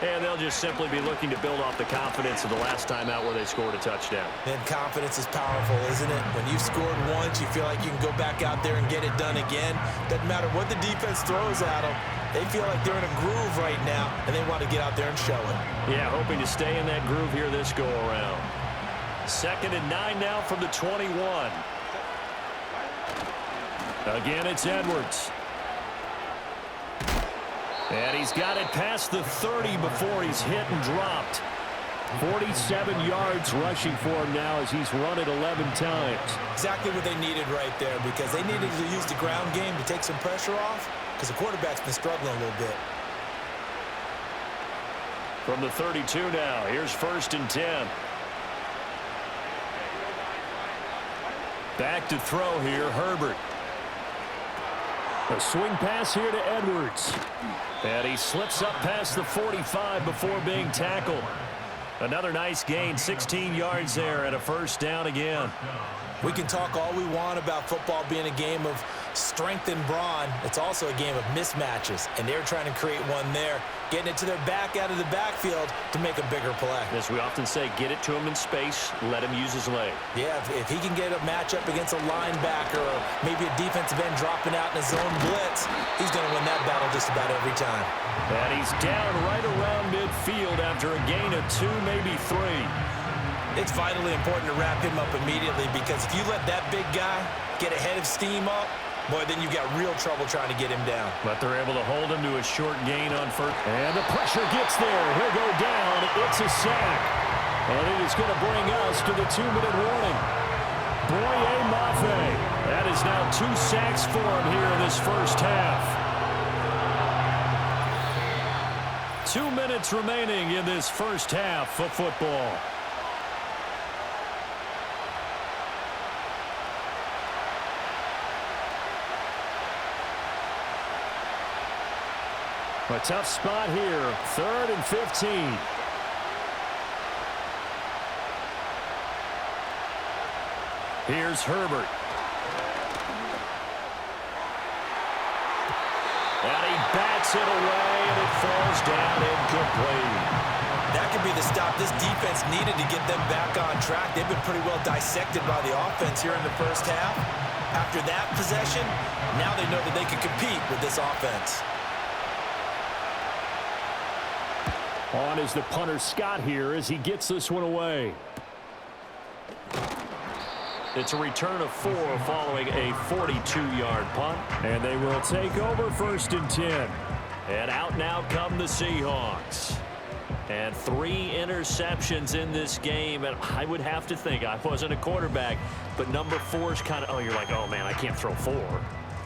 And they'll just simply be looking to build off the confidence of the last time out where they scored a touchdown. And confidence is powerful, isn't it? When you've scored once, you feel like you can go back out there and get it done again. Doesn't matter what the defense throws at them. They feel like they're in a groove right now, and they want to get out there and show it. Yeah, hoping to stay in that groove here this go-around. 2nd and 9 now from the 21. Again, it's Edwards. And he's got it past the 30 before he's hit and dropped. 47 yards rushing for him now as he's run it 11 times. Exactly what they needed right there, because they needed to use the ground game to take some pressure off, because the quarterback's been struggling a little bit. From the 32 now, here's 1st and 10. Back to throw here, Herbert. A swing pass here to Edwards. And he slips up past the 45 before being tackled. Another nice gain, 16 yards there, and a 1st down again. We can talk all we want about football being a game of strength and brawn. It's also a game of mismatches, and they're trying to create one there, getting it to their back out of the backfield to make a bigger play. As we often say, get it to him in space, let him use his leg. Yeah, if he can get a matchup against a linebacker or maybe a defensive end dropping out in a zone blitz, he's going to win that battle just about every time. And he's down right around midfield after a gain of 2, maybe 3. It's vitally important to wrap him up immediately, because if you let that big guy get a head of steam up, boy, then you've got real trouble trying to get him down. But they're able to hold him to a short gain on 1st. And the pressure gets there. He'll go down. It's a sack. And it is going to bring us to the 2-minute warning. Boye Mafe. That is now 2 sacks for him here in this first half. 2 minutes remaining in this first half of football. A tough spot here, 3rd and 15. Here's Herbert. And he bats it away, and it falls down incomplete. That could be the stop this defense needed to get them back on track. They've been pretty well dissected by the offense here in the first half. After that possession, now they know that they can compete with this offense. On is the punter Scott here as he gets this one away. It's a return of 4 following a 42-yard punt. And they will take over 1st and 10. And out now come the Seahawks. And 3 interceptions in this game. And I would have to think, I wasn't a quarterback, but number 4 is kind of, oh, you're like, oh, man, I can't throw 4.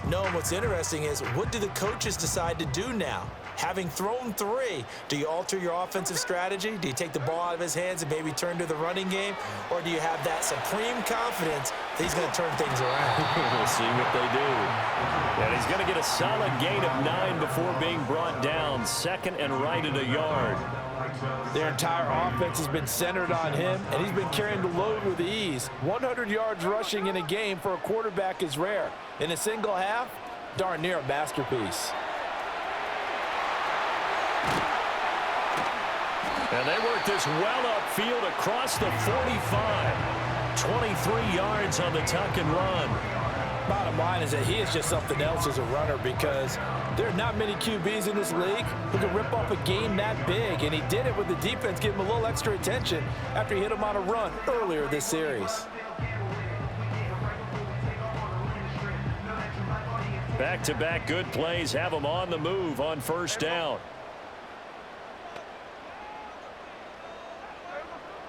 No, and what's interesting is, what do the coaches decide to do now? Having thrown 3, do you alter your offensive strategy? Do you take the ball out of his hands and maybe turn to the running game? Or do you have that supreme confidence that he's going to turn things around? We'll see what they do. And he's going to get a solid gain of 9 before being brought down. 2nd and right at a yard. Their entire offense has been centered on him, and he's been carrying the load with ease. 100 yards rushing in a game for a quarterback is rare. In a single half, darn near a masterpiece. And they work this well upfield across the 45. 23 yards on the tuck and run. Bottom line is that he is just something else as a runner, because there are not many QBs in this league who can rip off a game that big, and he did it with the defense giving him a little extra attention after he hit him on a run earlier this series. Back-to-back good plays have him on the move on 1st down.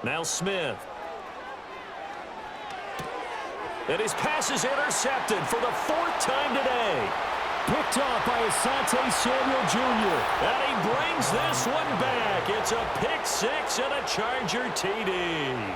Now Smith. And his pass is intercepted for the 4th time today. Picked off by Asante Samuel Jr. And he brings this one back. It's a pick 6 and a Charger TD.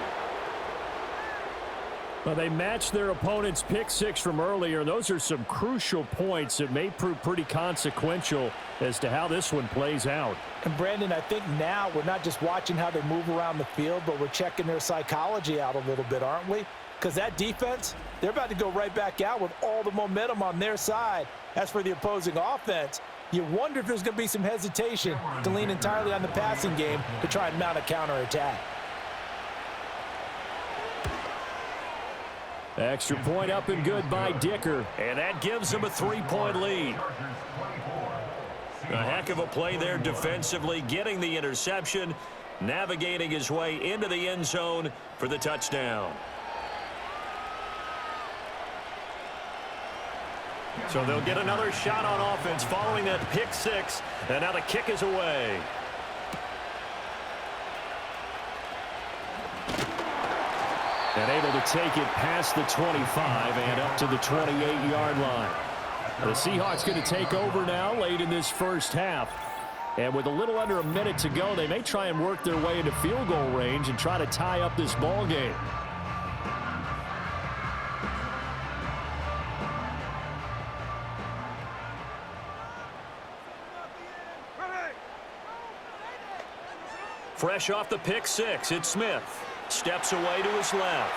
Well, they matched their opponent's pick 6 from earlier. Those are some crucial points that may prove pretty consequential as to how this one plays out. And Brandon, I think now we're not just watching how they move around the field, but we're checking their psychology out a little bit, aren't we? Because that defense, they're about to go right back out with all the momentum on their side. As for the opposing offense, you wonder if there's going to be some hesitation to lean entirely on the passing game to try and mount a counterattack. Extra point up and good by Dicker. And that gives him a 3-point lead. A heck of a play there defensively, getting the interception, navigating his way into the end zone for the touchdown. So they'll get another shot on offense following that pick 6, and now the kick is away. And able to take it past the 25 and up to the 28-yard line. The Seahawks going to take over now late in this first half. And with a little under a minute to go, they may try and work their way into field goal range and try to tie up this ball game. Fresh off the pick 6, it's Smith. Steps away to his left.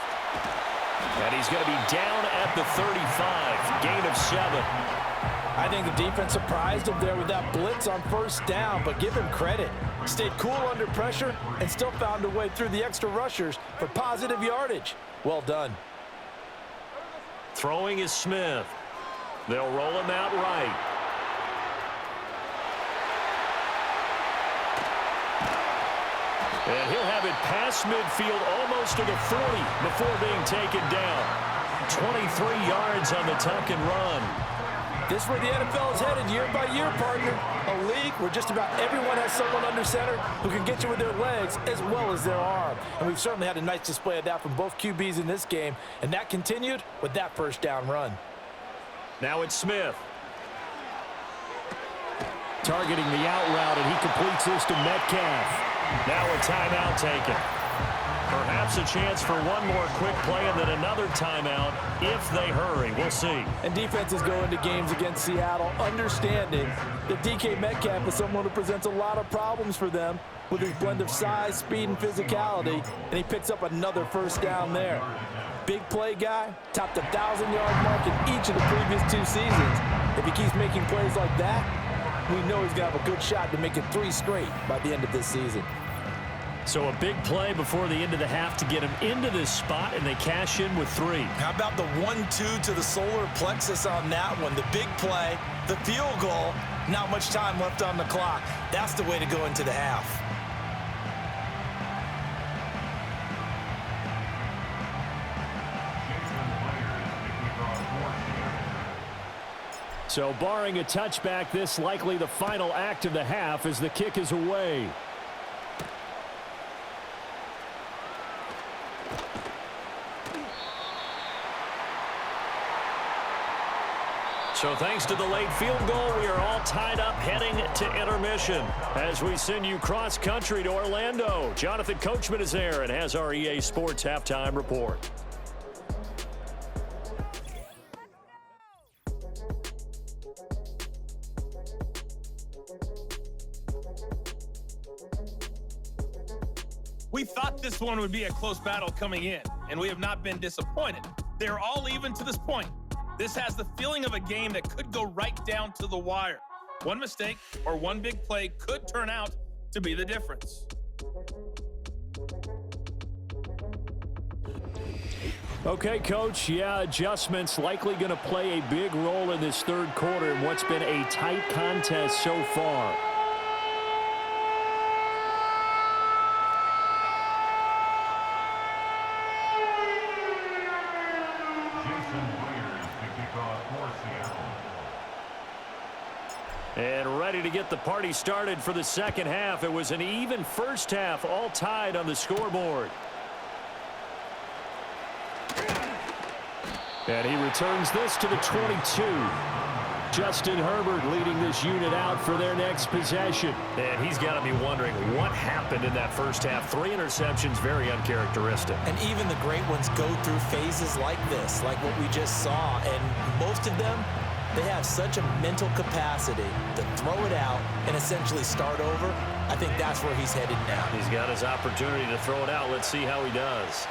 And he's going to be down at the 35. Gain of 7. I think the defense surprised him there with that blitz on 1st down, but give him credit. Stayed cool under pressure and still found a way through the extra rushers for positive yardage. Well done. Throwing is Smith. They'll roll him out right. And he'll have it past midfield almost to the 40 before being taken down. 23 yards on the tuck and run. This is where the NFL is headed year by year, partner. A league where just about everyone has someone under center who can get you with their legs as well as their arm. And we've certainly had a nice display of that from both QBs in this game. And that continued with that 1st down run. Now it's Smith. Targeting the out route, and he completes this to Metcalf. Now a timeout taken. Perhaps a chance for one more quick play and then another timeout if they hurry. We'll see. And defenses go into games against Seattle understanding that DK Metcalf is someone who presents a lot of problems for them with his blend of size, speed, and physicality, and he picks up another 1st down there. Big play guy, topped the 1,000-yard mark in each of the previous 2 seasons. If he keeps making plays like that, we know he's going to have a good shot to make it 3 straight by the end of this season. So a big play before the end of the half to get him into this spot, and they cash in with 3. How about the 1-2 to the solar plexus on that one? The big play, the field goal, not much time left on the clock. That's the way to go into the half. So barring a touchback, this likely the final act of the half as the kick is away. So thanks to the late field goal, we are all tied up heading to intermission. As we send you cross-country to Orlando, Jonathan Coachman is there and has our EA Sports halftime report. We thought this one would be a close battle coming in, and we have not been disappointed. They're all even to this point. This has the feeling of a game that could go right down to the wire. One mistake or one big play could turn out to be the difference. Okay, Coach. Yeah, adjustments likely going to play a big role in this third quarter in what's been a tight contest so far. And ready to get the party started for the second half. It was an even first half, all tied on the scoreboard. And he returns this to the 22. Justin Herbert leading this unit out for their next possession. And he's got to be wondering what happened in that first half. 3 interceptions, very uncharacteristic. And even the great ones go through phases like this, like what we just saw. And most of them, they have such a mental capacity to throw it out and essentially start over. I think that's where he's headed now. He's got his opportunity to throw it out. Let's see how he does.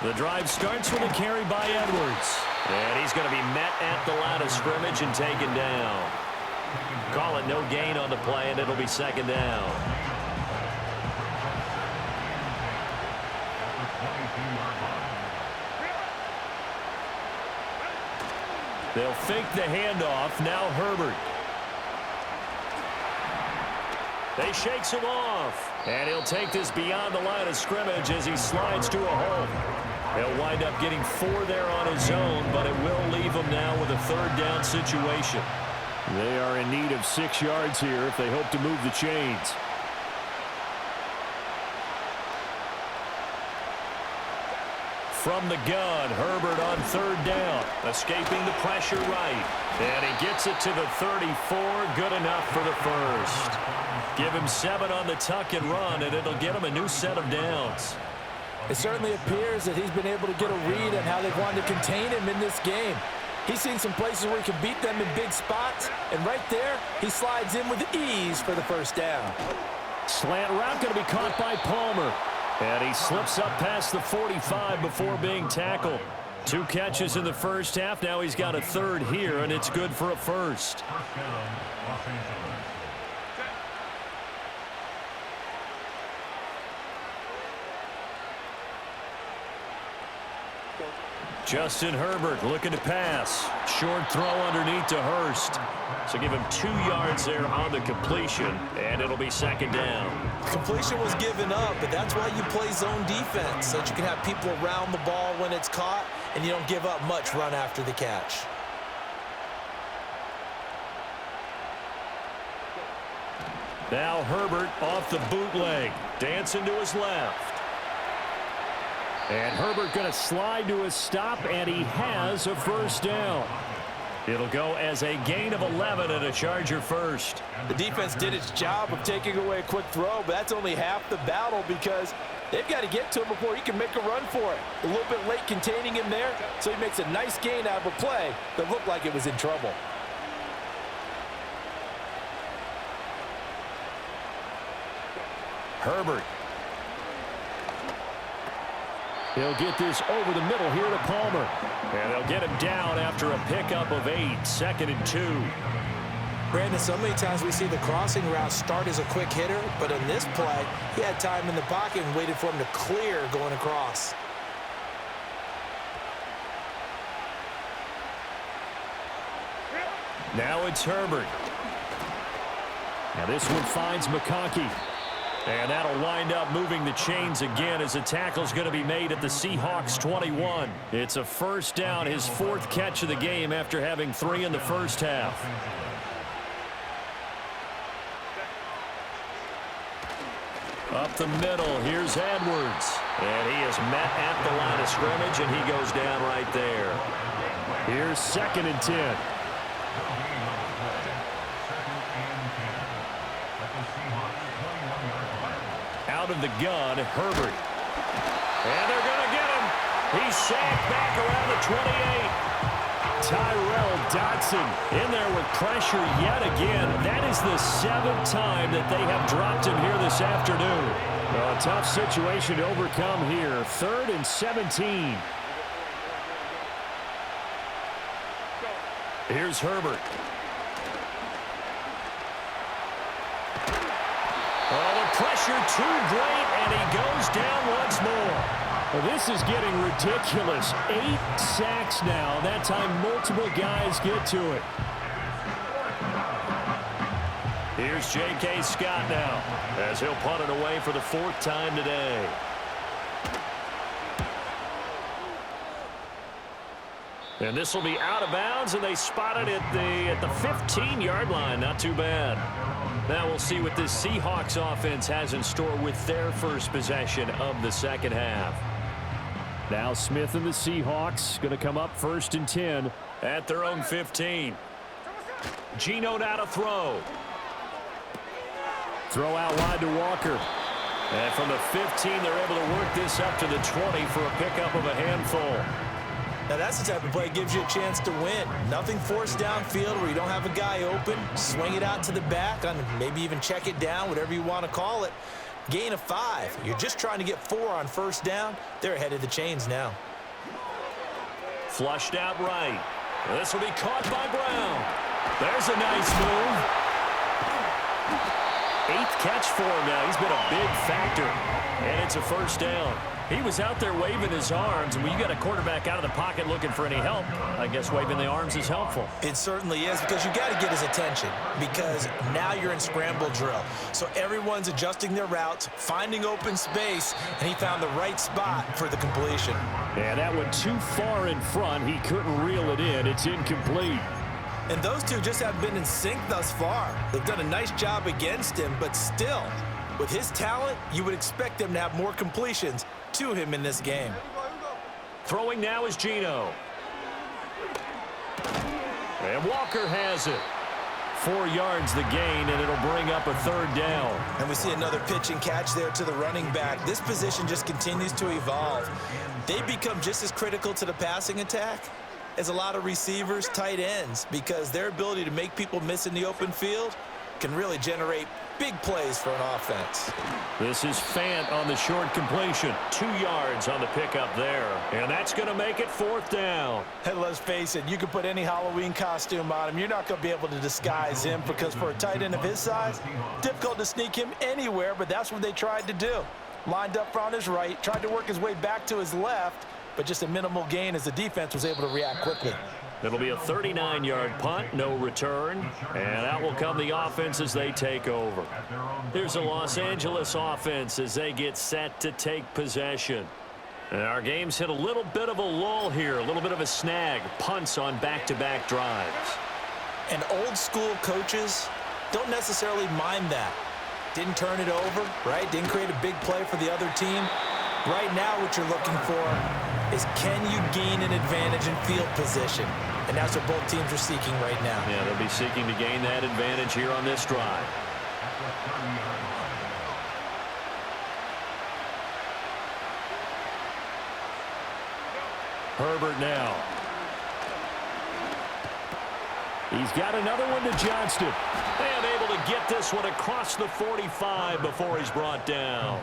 The drive starts with a carry by Edwards. And he's going to be met at the line of scrimmage and taken down. Call it no gain on the play, and it'll be second down. They'll fake the handoff. Now Herbert. They shakes him off. And he'll take this beyond the line of scrimmage as he slides to a hole. He'll wind up getting 4 there on his own, but it will leave him now with a third down situation. They are in need of 6 yards here if they hope to move the chains. From the gun, Herbert on third down, escaping the pressure right. And he gets it to the 34, good enough for the first. Give him 7 on the tuck and run, and it'll get him a new set of downs. It certainly appears that he's been able to get a read on how they've wanted to contain him in this game. He's seen some places where he can beat them in big spots, and right there, he slides in with ease for the first down. Slant route going to be caught by Palmer. And he slips up past the 45 before being tackled. 2 catches in the first half. Now he's got a third here, and it's good for a first. Justin Herbert looking to pass. Short throw underneath to Hurst. So give him 2 yards there on the completion, and it'll be second down. Completion was given up, but that's why you play zone defense, so that you can have people around the ball when it's caught, and you don't give up much run after the catch. Now Herbert off the bootleg. Dancing to his left. And Herbert going to slide to a stop, and he has a first down. It'll go as a gain of 11 and a Charger first. The defense did its job of taking away a quick throw, but that's only half the battle because they've got to get to him before he can make a run for it. A little bit late containing him there, so he makes a nice gain out of a play that looked like it was in trouble. Herbert. He'll get this over the middle here to Palmer. And they'll get him down after a pickup of 8, 2nd and 2. Brandon, so many times we see the crossing route start as a quick hitter, but in this play, he had time in the pocket and waited for him to clear going across. Now it's Herbert. Now this one finds McConkey. And that'll wind up moving the chains again as a tackle's going to be made at the Seahawks 21. It's a first down, his 4th catch of the game after having 3 in the first half. Up the middle, here's Edwards. And he is met at the line of scrimmage, and he goes down right there. Here's 2nd and 10. Out of the gun, Herbert. And they're going to get him. He's sacked back around the 28. Tyrell Dodson in there with pressure yet again. That is the 7th time that they have dropped him here this afternoon. A tough situation to overcome here. 3rd and 17. Here's Herbert. Oh, the pressure too great, and he goes down once more. Well, this is getting ridiculous. 8 sacks now. That time multiple guys get to it. Here's J.K. Scott now as he'll punt it away for the 4th time today. And this will be out of bounds, and they spot it at the 15-yard line. Not too bad. Now we'll see what this Seahawks offense has in store with their first possession of the second half. Now Smith and the Seahawks going to come up 1st and 10 at their own 15. Geno now to throw. Throw out wide to Walker. And from the 15, they're able to work this up to the 20 for a pickup of a handful. Now that's the type of play that gives you a chance to win. Nothing forced downfield where you don't have a guy open. Swing it out to the back, maybe even check it down, whatever you want to call it. Gain of 5. You're just trying to get 4 on 1st down. They're ahead of the chains now. Flushed out right. This will be caught by Brown. There's a nice move. 8th catch for him now. He's been a big factor. And it's a 1st down. He was out there waving his arms, and when you got a quarterback out of the pocket looking for any help, I guess waving the arms is helpful. It certainly is, because you got to get his attention, because now you're in scramble drill. So everyone's adjusting their routes, finding open space, and he found the right spot for the completion. Yeah, that went too far in front. He couldn't reel it in. It's incomplete. And those two just haven't been in sync thus far. They've done a nice job against him, but still, with his talent, you would expect them to have more completions to him in this game. Throwing now is Geno. And Walker has it. 4 yards the gain, and it'll bring up a 3rd down. And we see another pitch and catch there to the running back. This position just continues to evolve. They become just as critical to the passing attack as a lot of receivers, tight ends, because their ability to make people miss in the open field can really generate big plays for an offense. This is Fant on the short completion. 2 yards on the pickup there. And that's going to make it 4th down. And let's face it, you can put any Halloween costume on him. You're not going to be able to disguise him, because for a tight end of his size, difficult to sneak him anywhere, but that's what they tried to do. Lined up on his right, tried to work his way back to his left, but just a minimal gain as the defense was able to react quickly. It'll be a 39-yard punt, no return, and out will come the offense as they take over. Here's a Los Angeles offense as they get set to take possession. And our game's hit a little bit of a lull here, a little bit of a snag, punts on back-to-back drives. And old-school coaches don't necessarily mind that. Didn't turn it over, right? Didn't create a big play for the other team. Right now what you're looking for is, can you gain an advantage in field position? And that's what both teams are seeking right now. Yeah, they'll be seeking to gain that advantage here on this drive. Herbert now. He's got another one to Johnston. And able to get this one across the 45 before he's brought down.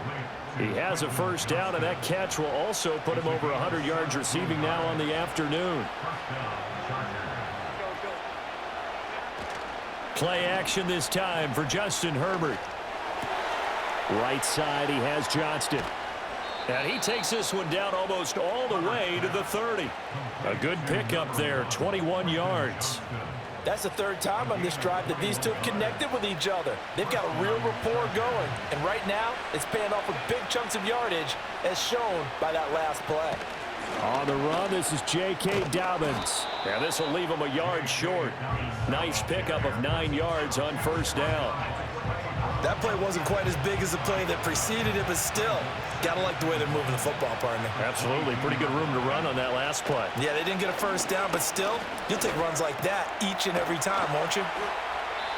He has a 1st down, and that catch will also put him over 100 yards receiving now on the afternoon. Play action this time for Justin Herbert. Right side, he has Johnston. And he takes this one down almost all the way to the 30. A good pickup there, 21 yards. That's the 3rd time on this drive that these two have connected with each other. They've got a real rapport going. And right now, it's paying off with big chunks of yardage, as shown by that last play. On the run, this is J.K. Dobbins. And this will leave him a yard short. Nice pickup of 9 yards on 1st down. That play wasn't quite as big as the play that preceded it, but still, got to like the way they're moving the football, partner. Absolutely. Pretty good room to run on that last play. Yeah, they didn't get a first down, but still, you'll take runs like that each and every time, won't you?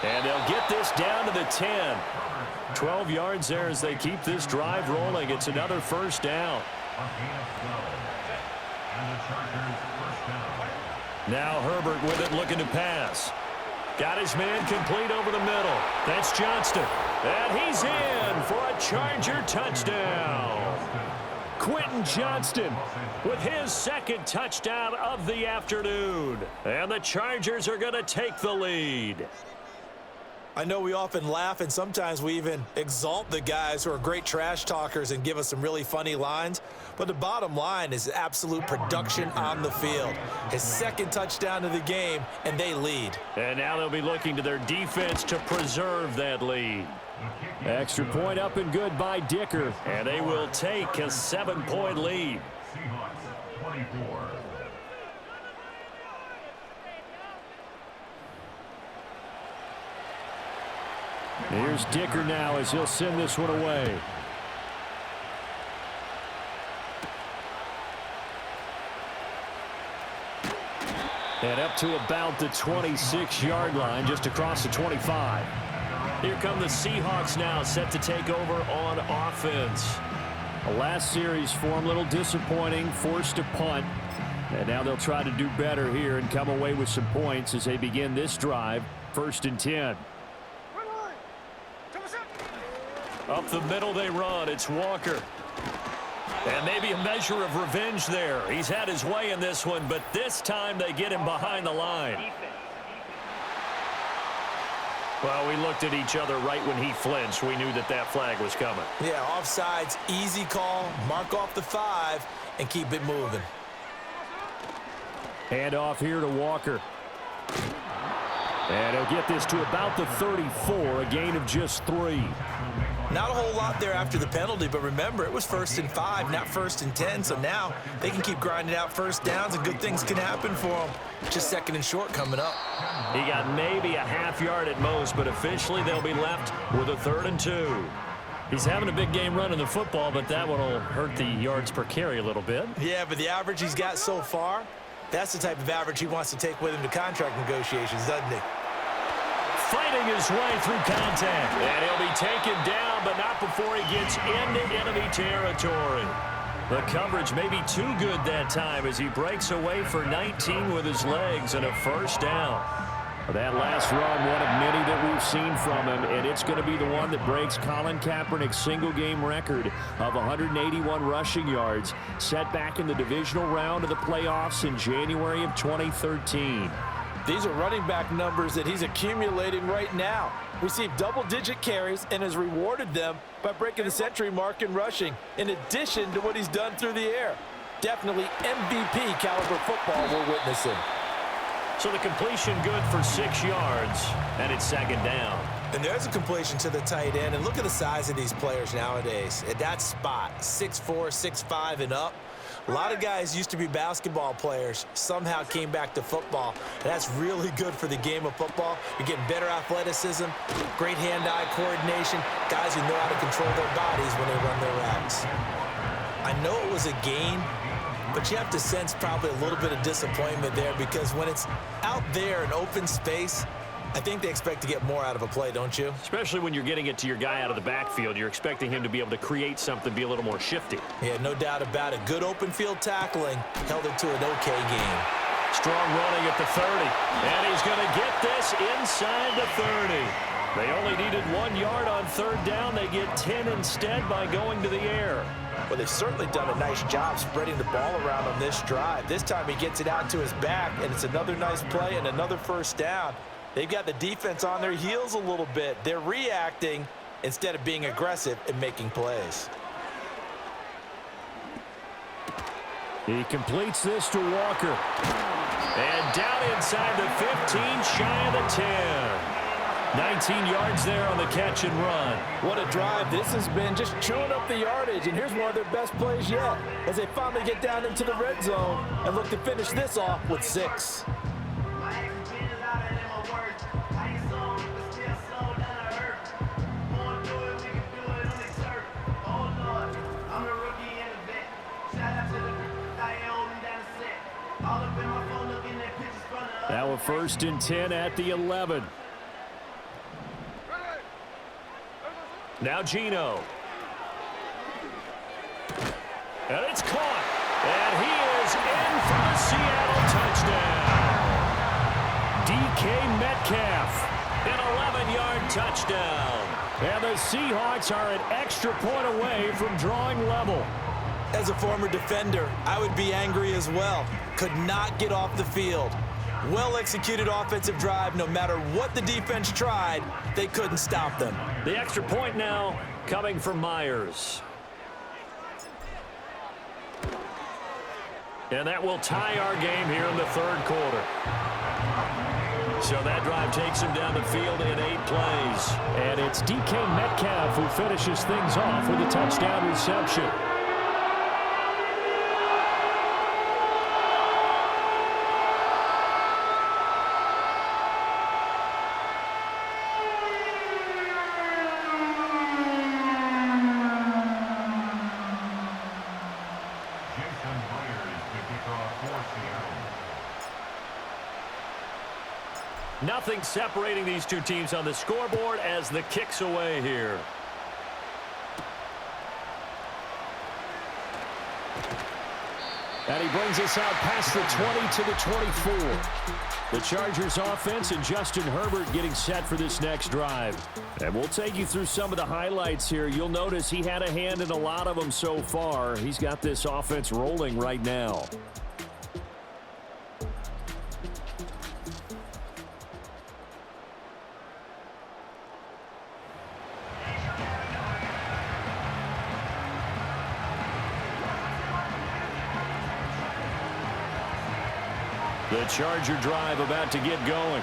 And they'll get this down to the 10. 12 yards there as they keep this drive rolling. It's another first down. Now Herbert with it, looking to pass. Got his man complete over the middle. That's Johnston. And he's in for a Charger touchdown. Quentin Johnston with his second touchdown of the afternoon. And the Chargers are going to take the lead. I know we often laugh, and sometimes we even exalt the guys who are great trash talkers and give us some really funny lines. But the bottom line is absolute production on the field. His second touchdown of the game, and they lead. And now they'll be looking to their defense to preserve that lead. Extra point up and good by Dicker. And they will take a 7-point lead. Seahawks 24. Here's Dicker now as he'll send this one away. And up to about the 26-yard line, just across the 25. Here come the Seahawks now, set to take over on offense. The last series for them, a little disappointing, forced a punt. And now they'll try to do better here and come away with some points as they begin this drive, 1st and 10. Up the middle they run. It's Walker. And maybe a measure of revenge there. He's had his way in this one, but this time they get him behind the line. Well, we looked at each other right when he flinched. We knew that that flag was coming. Yeah, offsides, easy call. Mark off the 5 and keep it moving. Hand off here to Walker. And he'll get this to about the 34, a gain of just 3. Not a whole lot there after the penalty, but remember, it was 1st and 5, not 1st and 10, so now they can keep grinding out first downs and good things can happen for them. Just 2nd and short coming up. He got maybe a half yard at most, but officially they'll be left with a 3rd and 2. He's having a big game running the football, but that one will hurt the yards per carry a little bit. Yeah, but the average he's got so far, that's the type of average he wants to take with him to contract negotiations, doesn't he? Fighting his way through contact. And he'll be taken down, but not before he gets into enemy territory. The coverage may be too good that time as he breaks away for 19 with his legs and a first down. That last run, one of many that we've seen from him, and it's going to be the one that breaks Colin Kaepernick's single-game record of 181 rushing yards, set back in the divisional round of the playoffs in January of 2013. These are running back numbers that he's accumulating right now. Received double-digit carries and has rewarded them by breaking the century mark in rushing, in addition to what he's done through the air. Definitely MVP caliber football we're witnessing. So the completion good for 6 yards, and it's 2nd down. And there's a completion to the tight end, and look at the size of these players nowadays. At that spot, 6'4", 6'5", and up. A lot of guys used to be basketball players, somehow came back to football. And that's really good for the game of football. You're getting better athleticism, great hand-eye coordination, guys who know how to control their bodies when they run their routes. I know it was a gain, but you have to sense probably a little bit of disappointment there because when it's out there in open space, I think they expect to get more out of a play, don't you? Especially when you're getting it to your guy out of the backfield. You're expecting him to be able to create something, be a little more shifty. Yeah, no doubt about it. Good open field tackling held it to an okay game. Strong running at the 30. And he's going to get this inside the 30. They only needed 1 yard on 3rd down. They get 10 instead by going to the air. Well, they've certainly done a nice job spreading the ball around on this drive. This time he gets it out to his back, and it's another nice play and another first down. They've got the defense on their heels a little bit. They're reacting instead of being aggressive and making plays. He completes this to Walker. And down inside the 15, shy of the 10. 19 yards there on the catch and run. What a drive this has been, just chewing up the yardage. And here's one of their best plays yet as they finally get down into the red zone and look to finish this off with 6. first and 10 at the 11. Now Geno. And it's caught. And he is in for the Seattle touchdown. DK Metcalf, an 11-yard touchdown. And the Seahawks are an extra point away from drawing level. As a former defender, I would be angry as well. Could not get off the field. Well-executed offensive drive. No matter what the defense tried, they couldn't stop them. The extra point now coming from Myers. And that will tie our game here in the third quarter. So that drive takes him down the field in 8 plays. And it's DK Metcalf who finishes things off with a touchdown reception. Nothing separating these two teams on the scoreboard as the kick's away here. And he brings us out past the 20 to the 24. The Chargers offense and Justin Herbert getting set for this next drive. And we'll take you through some of the highlights here. You'll notice he had a hand in a lot of them so far. He's got this offense rolling right now. The Charger drive about to get going.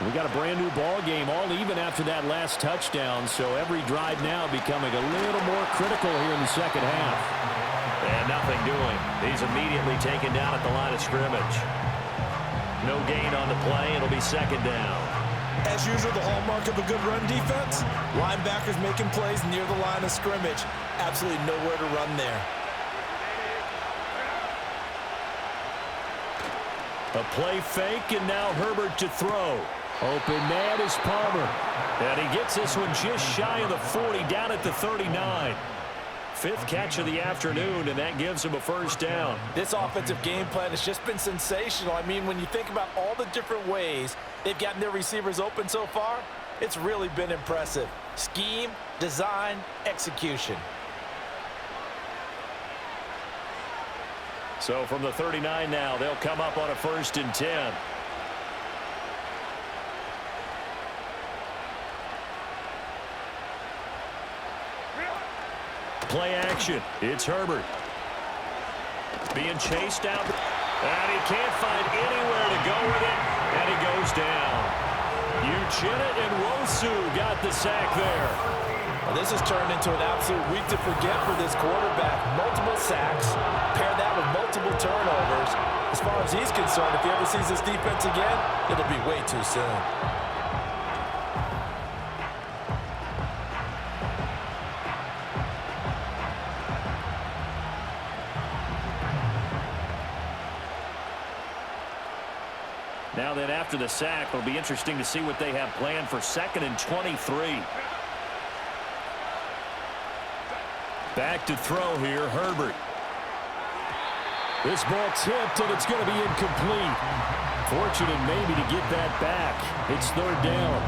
We got a brand new ball game, all even after that last touchdown, so every drive now becoming a little more critical here in the second half. And nothing doing. He's immediately taken down at the line of scrimmage. No gain on the play. It'll be second down. As usual, the hallmark of a good run defense, linebackers making plays near the line of scrimmage. Absolutely nowhere to run there. A play fake, and now Herbert to throw. Open man is Palmer. And he gets this one just shy of the 40, down at the 39. 5th catch of the afternoon, and that gives him a first down. This offensive game plan has just been sensational. I mean, when you think about all the different ways they've gotten their receivers open so far, it's really been impressive. Scheme, design, execution. So from the 39 now, they'll come up on a 1st and 10. Play action. It's Herbert. Being chased out. And he can't find anywhere to go with it. And he goes down. Uchenna and Wosu got the sack there. Well, this has turned into an absolute week to forget for this quarterback. Multiple sacks. Pair that with multiple turnovers. As far as he's concerned, if he ever sees this defense again, it'll be way too soon. Now then, after the sack, it'll be interesting to see what they have planned for 2nd and 23. Back to throw here, Herbert. This ball tipped, and it's going to be incomplete. Fortunate maybe to get that back. It's 3rd down.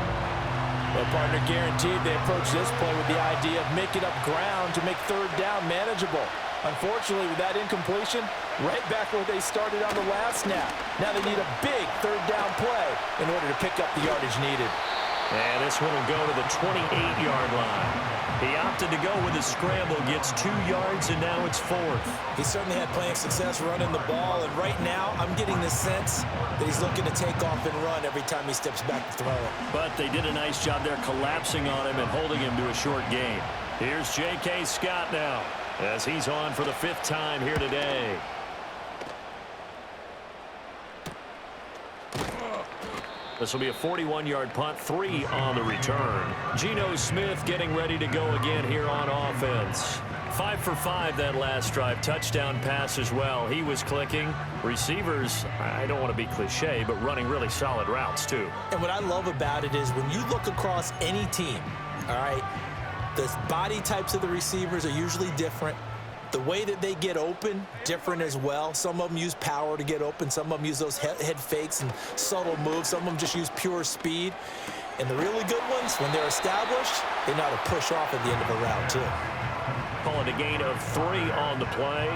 Well, partner, guaranteed they approach this play with the idea of making up ground to make 3rd down manageable. Unfortunately, with that incompletion, right back where they started on the last snap. Now they need a big 3rd down play in order to pick up the yardage needed. And this one will go to the 28-yard line. He opted to go with a scramble, gets 2 yards, and now it's 4th. He certainly had plenty of success running the ball, and right now I'm getting the sense that he's looking to take off and run every time he steps back to throw it. But they did a nice job there collapsing on him and holding him to a short gain. Here's J.K. Scott now, as he's on for the 5th time here today. This will be a 41-yard punt, 3 on the return. Geno Smith getting ready to go again here on offense. 5 for 5 that last drive. Touchdown pass as well. He was clicking. Receivers, I don't want to be cliche, but running really solid routes too. And what I love about it is when you look across any team, all right, the body types of the receivers are usually different. The way that they get open, different as well. Some of them use power to get open. Some of them use those head fakes and subtle moves. Some of them just use pure speed. And the really good ones, when they're established, they know how to push off at the end of a route too. Calling a gain of 3 on the play,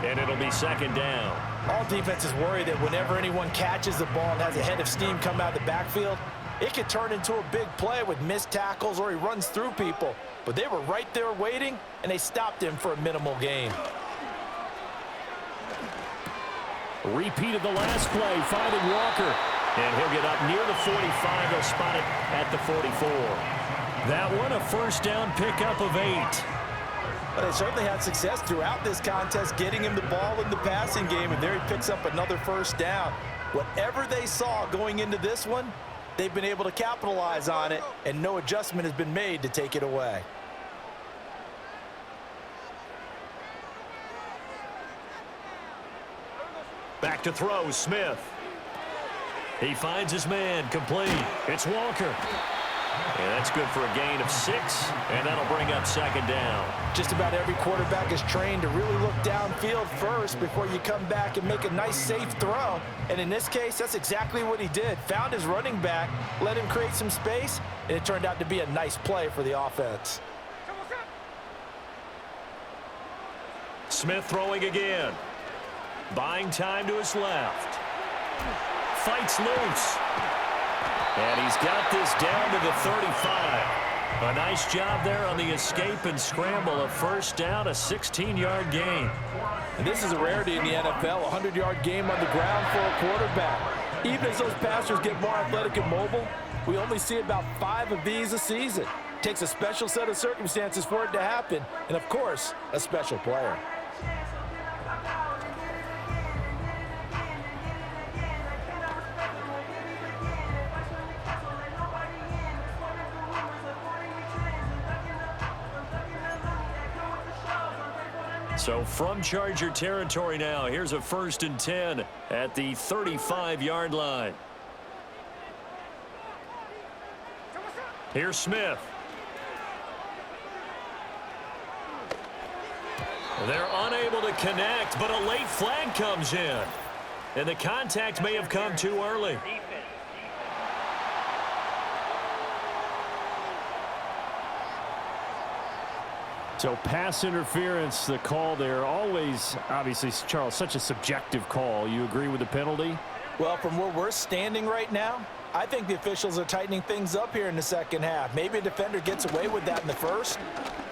and it'll be second down. All defenses worry that whenever anyone catches the ball and has a head of steam come out of the backfield, it could turn into a big play with missed tackles or he runs through people. But they were right there waiting, and they stopped him for a minimal gain. Repeat of the last play, finding Walker. And he'll get up near the 45. They'll spot it at the 44. That one, a first down pickup of 8. But they certainly had success throughout this contest, getting him the ball in the passing game, and there he picks up another first down. Whatever they saw going into this one, they've been able to capitalize on it, and no adjustment has been made to take it away. Back to throw, Smith. He finds his man, complete. It's Walker. And that's good for a gain of 6, and that'll bring up second down. Just about every quarterback is trained to really look downfield first before you come back and make a nice, safe throw. And in this case, that's exactly what he did. Found his running back, let him create some space, and it turned out to be a nice play for the offense. Smith throwing again. Buying time to his left. Fights loose. And he's got this down to the 35. A nice job there on the escape and scramble. A first down, a 16-yard gain. And this is a rarity in the NFL, a 100-yard game on the ground for a quarterback. Even as those passers get more athletic and mobile, we only see about 5 of these a season. It takes a special set of circumstances for it to happen, and of course, a special player. So from Charger territory now, here's a 1st and 10 at the 35-yard line. Here's Smith. They're unable to connect, but a late flag comes in. And the contact may have come too early. So pass interference, the call there, always, obviously, Charles, such a subjective call. You agree with the penalty? Well, from where we're standing right now, I think the officials are tightening things up here in the second half. Maybe a defender gets away with that in the first,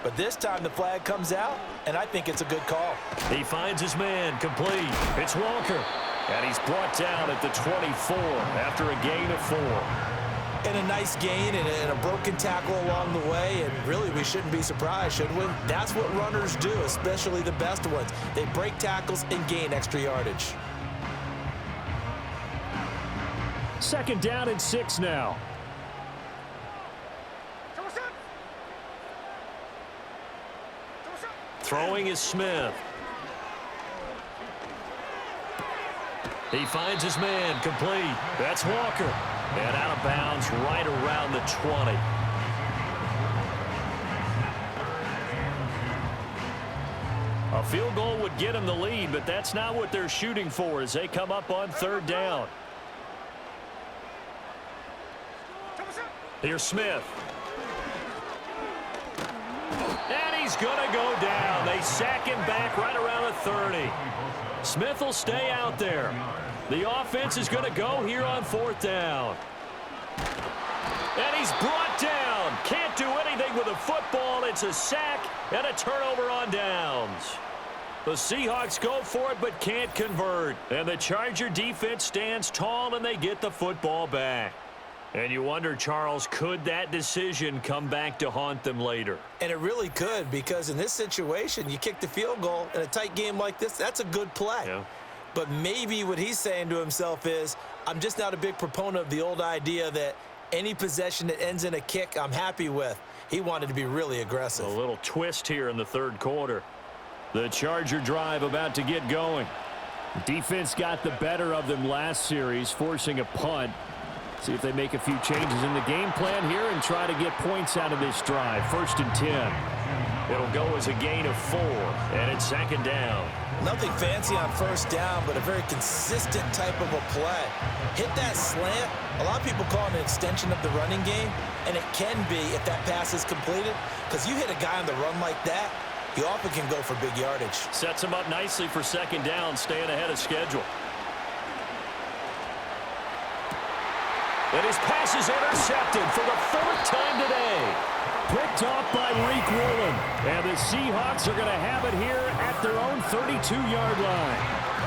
but this time the flag comes out, and I think it's a good call. He finds his man, complete. It's Walker, and he's brought down at the 24 after a gain of 4. And a nice gain and a broken tackle along the way, and really we shouldn't be surprised, should we? That's what runners do, especially the best ones. They break tackles and gain extra yardage. 2nd down and 6 now. Throwing is Smith. He finds his man, complete. That's Walker. And out of bounds right around the 20. A field goal would get him the lead, but that's not what they're shooting for as they come up on 3rd down. Here's Smith. And he's going to go down. They sack him back right around the 30. Smith will stay out there. The offense is going to go here on 4th down. And he's brought down. Can't do anything with the football. It's a sack and a turnover on downs. The Seahawks go for it but can't convert. And the Charger defense stands tall and they get the football back. And you wonder, Charles, could that decision come back to haunt them later? And it really could, because in this situation, you kick the field goal in a tight game like this, that's a good play. Yeah. But maybe what he's saying to himself is, I'm just not a big proponent of the old idea that any possession that ends in a kick I'm happy with. He wanted to be really aggressive. A little twist here in the third quarter. The Charger drive about to get going. Defense got the better of them last series, forcing a punt. See if they make a few changes in the game plan here and try to get points out of this drive. 1st and 10. It'll go as a gain of 4, and it's 2nd down. Nothing fancy on 1st down, but a very consistent type of a play. Hit that slant. A lot of people call it an extension of the running game, and it can be if that pass is completed, because you hit a guy on the run like that, he often can go for big yardage. Sets him up nicely for 2nd down, staying ahead of schedule. And his pass is intercepted for the 4th time today. Picked off by Reek Woolen. And the Seahawks are going to have it here at their own 32-yard line.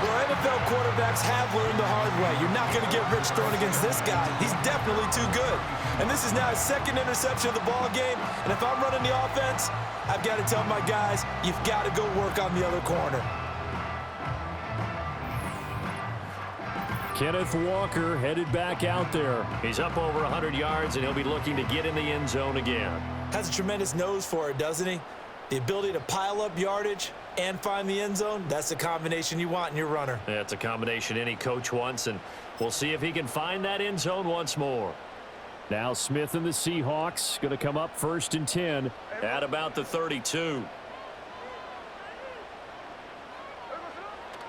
Well, NFL quarterbacks have learned the hard way. You're not going to get rich throwing against this guy. He's definitely too good. And this is now his 2nd interception of the ball game. And if I'm running the offense, I've got to tell my guys, you've got to go work on the other corner. Kenneth Walker headed back out there. He's up over 100 yards, and he'll be looking to get in the end zone again. Has a tremendous nose for it, doesn't he? The ability to pile up yardage and find the end zone, that's the combination you want in your runner. That's a combination any coach wants, and we'll see if he can find that end zone once more. Now Smith and the Seahawks going to come up 1st and 10 at about the 32.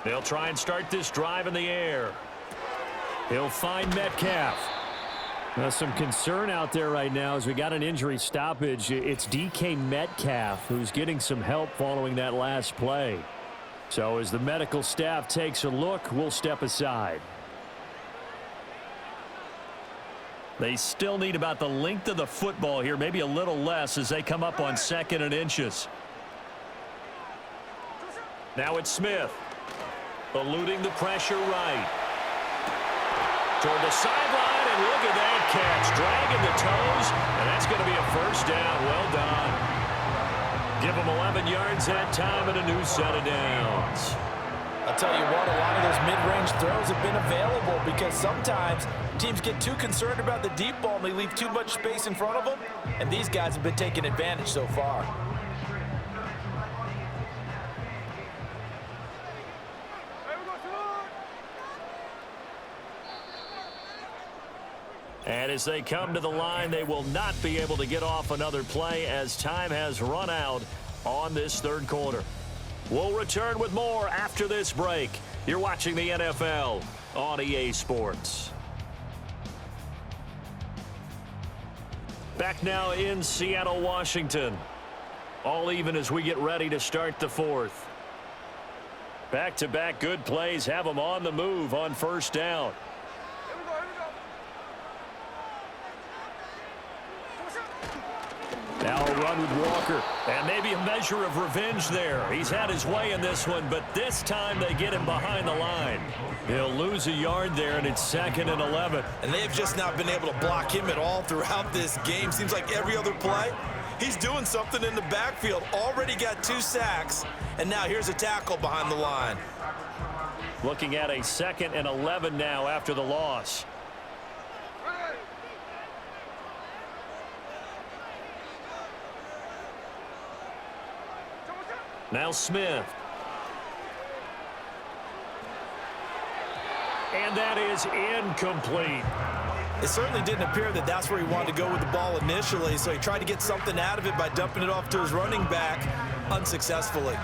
They'll try and start this drive in the air. He'll find Metcalf. Now some concern out there right now as we got an injury stoppage. It's DK Metcalf who's getting some help following that last play. So as the medical staff takes a look, we'll step aside. They still need about the length of the football here, maybe a little less as they come up on 2nd and inches. Now it's Smith. Eluding the pressure right. Toward the sideline, and look at that catch. Dragging the toes, and that's going to be a 1st down. Well done. Give them 11 yards that time and a new set of downs. I'll tell you what, a lot of those mid-range throws have been available because sometimes teams get too concerned about the deep ball and they leave too much space in front of them, and these guys have been taking advantage so far. And as they come to the line, they will not be able to get off another play as time has run out on this 3rd quarter. We'll return with more after this break. You're watching the NFL on EA Sports. Back now in Seattle, Washington. All even as we get ready to start the 4th. Back-to-back good plays have them on the move on 1st down. Now a run with Walker, and maybe a measure of revenge there. He's had his way in this one, but this time they get him behind the line. He'll lose a yard there, and it's 2nd and 11. And they've just not been able to block him at all throughout this game. Seems like every other play, he's doing something in the backfield. Already got 2 sacks, and now here's a tackle behind the line. Looking at a 2nd and 11 now after the loss. Now Smith. And that is incomplete. It certainly didn't appear that that's where he wanted to go with the ball initially, so he tried to get something out of it by dumping it off to his running back unsuccessfully.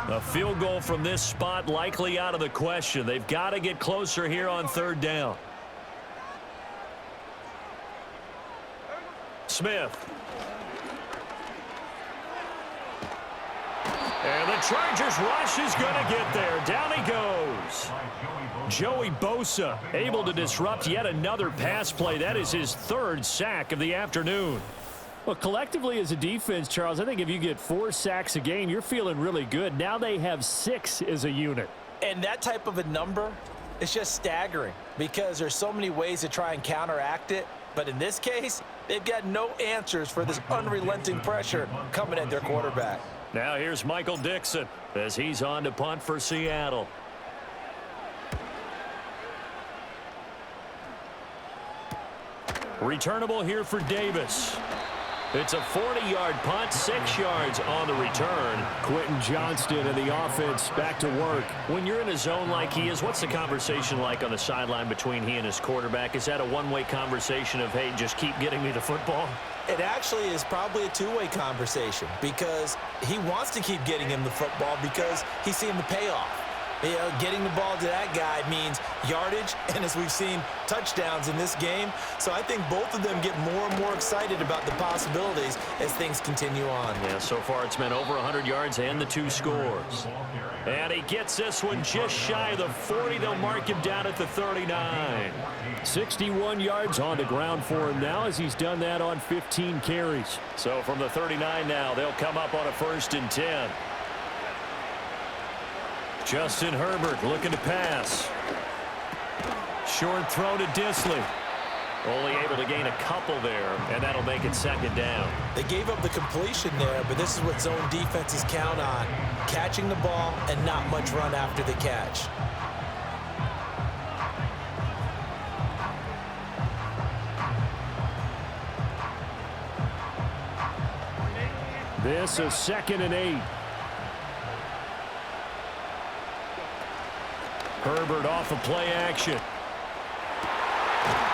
A field goal from this spot likely out of the question. They've got to get closer here on 3rd down. Smith. And the Chargers rush is going to get there. Down he goes. Joey Bosa able to disrupt yet another pass play. That is his 3rd sack of the afternoon. Well, collectively as a defense, Charles, I think if you get 4 sacks a game, you're feeling really good. Now they have 6 as a unit. And that type of a number is just staggering because there's so many ways to try and counteract it. But in this case, they've got no answers for this unrelenting pressure coming at their quarterback. Now here's Michael Dixon as he's on to punt for Seattle. Returnable here for Davis. It's a 40-yard punt, 6 yards on the return. Quentin Johnston and the offense back to work. When you're in a zone like he is, what's the conversation like on the sideline between he and his quarterback? Is that a one-way conversation of, hey, just keep getting me the football? It actually is probably a two-way conversation because he wants to keep getting him the football because he's seeing the payoff. You know, getting the ball to that guy means yardage, and as we've seen, touchdowns in this game. So I think both of them get more and more excited about the possibilities as things continue on. Yeah, so far it's been over 100 yards and the 2 scores. And he gets this one just shy of the 40. They'll mark him down at the 39. 61 yards on the ground for him now as he's done that on 15 carries. So from the 39 now, they'll come up on a 1st and 10. Justin Herbert looking to pass. Short throw to Disley. Only able to gain a couple there, and that'll make it 2nd down. They gave up the completion there, but this is what zone defenses count on. Catching the ball and not much run after the catch. This is 2nd and 8. Herbert off of play action.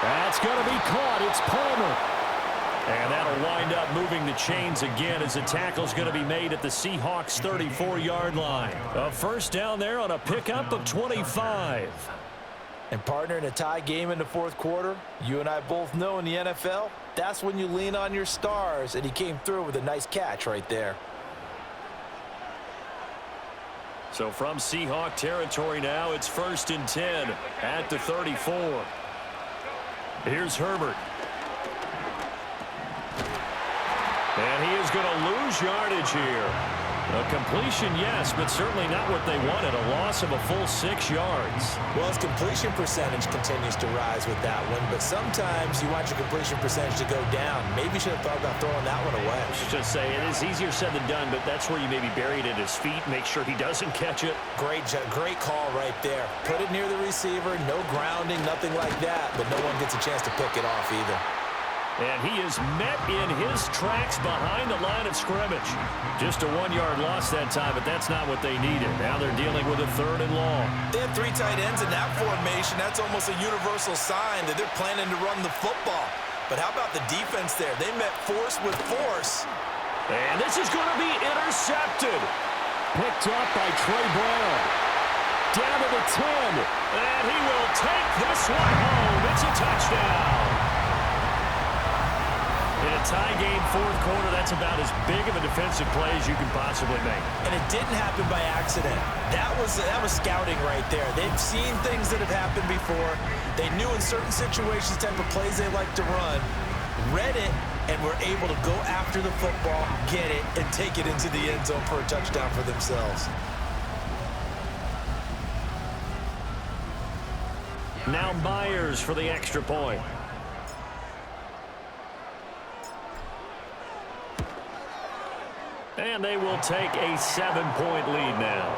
That's going to be caught. It's Palmer. And that'll wind up moving the chains again as the tackle's going to be made at the Seahawks 34-yard line. A 1st down there on a pickup of 25. And partner, in a tie game in the 4th quarter, you and I both know in the NFL, that's when you lean on your stars, and he came through with a nice catch right there. So from Seahawk territory now, it's 1st and 10 at the 34. Here's Herbert. And he is going to lose yardage here. A completion, yes, but certainly not what they wanted. A loss of a full 6 yards. Well, his completion percentage continues to rise with that one, but sometimes you want your completion percentage to go down. Maybe you should have thought about throwing that one away. I should just say, it is easier said than done, but that's where you maybe bury it at his feet, make sure he doesn't catch it. Great call right there. Put it near the receiver, no grounding, nothing like that, but no one gets a chance to pick it off either. And he is met in his tracks behind the line of scrimmage. Just a 1-yard loss that time, but that's not what they needed. Now they're dealing with a 3rd and long. They have 3 tight ends in that formation. That's almost a universal sign that they're planning to run the football. But how about the defense there? They met force with force. And this is going to be intercepted. Picked up by Trey Brown. Down to the 10. And he will take this one home. It's a touchdown. In a tie game, 4th quarter, that's about as big of a defensive play as you can possibly make. And it didn't happen by accident. That was scouting right there. They've seen things that have happened before. They knew in certain situations the type of plays they like to run, read it, and were able to go after the football, get it, and take it into the end zone for a touchdown for themselves. Now Myers for the extra point. And they will take a 7-point lead now.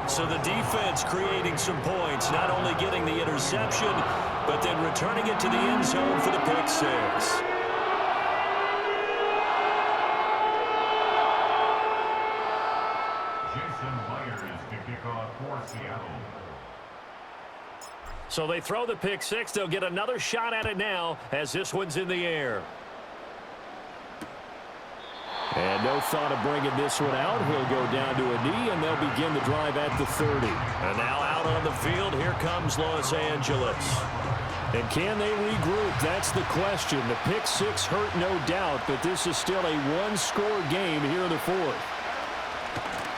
So the defense creating some points, not only getting the interception, but then returning it to the end zone for the pick 6. Jason Myers to kick off for Seattle. So they throw the pick 6. They'll get another shot at it now as this one's in the air. And no thought of bringing this one out. He'll go down to a knee, and they'll begin the drive at the 30. And now out on the field, here comes Los Angeles. And can they regroup? That's the question. The pick 6 hurt, no doubt, but this is still a 1-score game here in the 4th.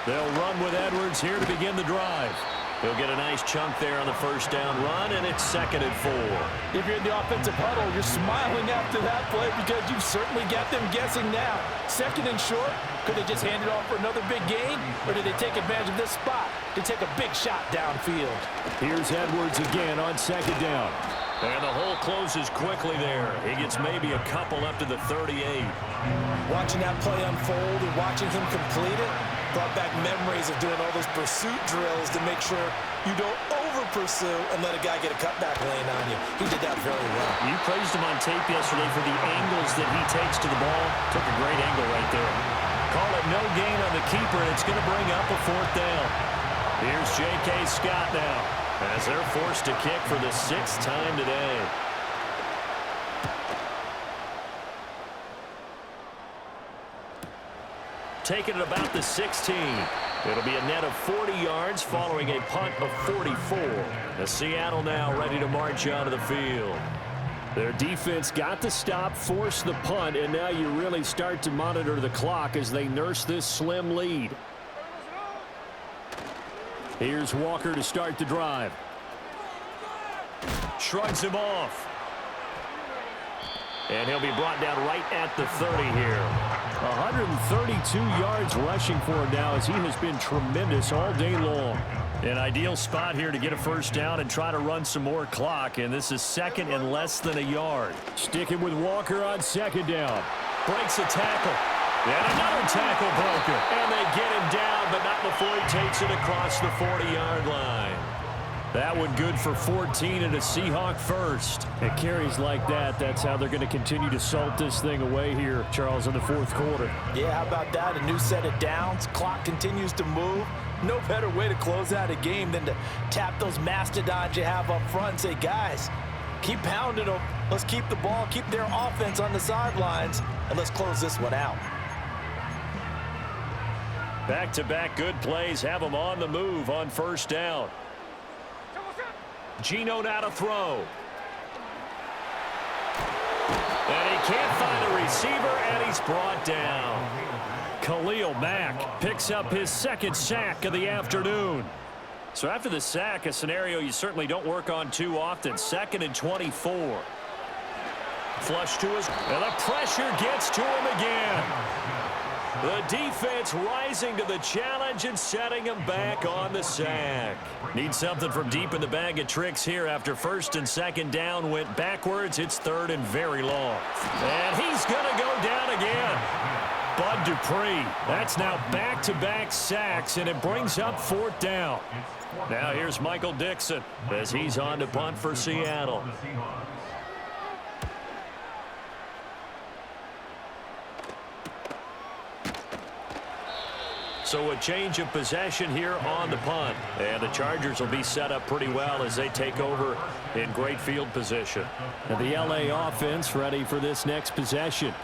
They'll run with Edwards here to begin the drive. He'll get a nice chunk there on the 1st down run, and it's 2nd and 4. If you're in the offensive huddle, you're smiling after that play because you've certainly got them guessing now. 2nd and short, could they just hand it off for another big gain, or did they take advantage of this spot to take a big shot downfield? Here's Edwards again on 2nd down. And the hole closes quickly there. He gets maybe a couple up to the 38. Watching that play unfold and watching him complete it brought back memories of doing all those pursuit drills to make sure you don't pursue and let a guy get a cutback lane on you. He did that very well. You praised him on tape yesterday for the angles that he takes to the ball. Took a great angle right there. Call it no gain on the keeper, and it's going to bring up a 4th down. Here's J.K. Scott now as they're forced to kick for the 6th time today. Taking it about the 16. It'll be a net of 40 yards following a punt of 44. The Seattle now ready to march out of the field. Their defense got the stop, forced the punt, and now you really start to monitor the clock as they nurse this slim lead. Here's Walker to start the drive. Shrugs him off. And he'll be brought down right at the 30 here. 132 yards rushing for him now as he has been tremendous all day long. An ideal spot here to get a 1st down and try to run some more clock, and this is 2nd and less than a yard. Sticking with Walker on 2nd down. Breaks a tackle. And another tackle broken. And they get him down, but not before he takes it across the 40-yard line. That one good for 14 and a Seahawk first. At carries like that, that's how they're going to continue to salt this thing away here, Charles, in the 4th quarter. Yeah, how about that? A new set of downs. Clock continues to move. No better way to close out a game than to tap those mastodons you have up front and say, guys, keep pounding them. Let's keep the ball, keep their offense on the sidelines, and let's close this one out. Back-to-back good plays have them on the move on 1st down. Geno now to throw. And he can't find a receiver, and he's brought down. Khalil Mack picks up his 2nd sack of the afternoon. So after the sack, a scenario you certainly don't work on too often. 2nd and 24. Flush to his, and the pressure gets to him again. The defense rising to the challenge and setting him back on the sack. Need something from deep in the bag of tricks here after 1st and 2nd down went backwards. It's 3rd and very long. And he's going to go down again. Bud Dupree. That's now back-to-back sacks, and it brings up 4th down. Now here's Michael Dixon as he's on to punt for Seattle. So a change of possession here on the punt. And the Chargers will be set up pretty well as they take over in great field position. And the LA offense ready for this next possession.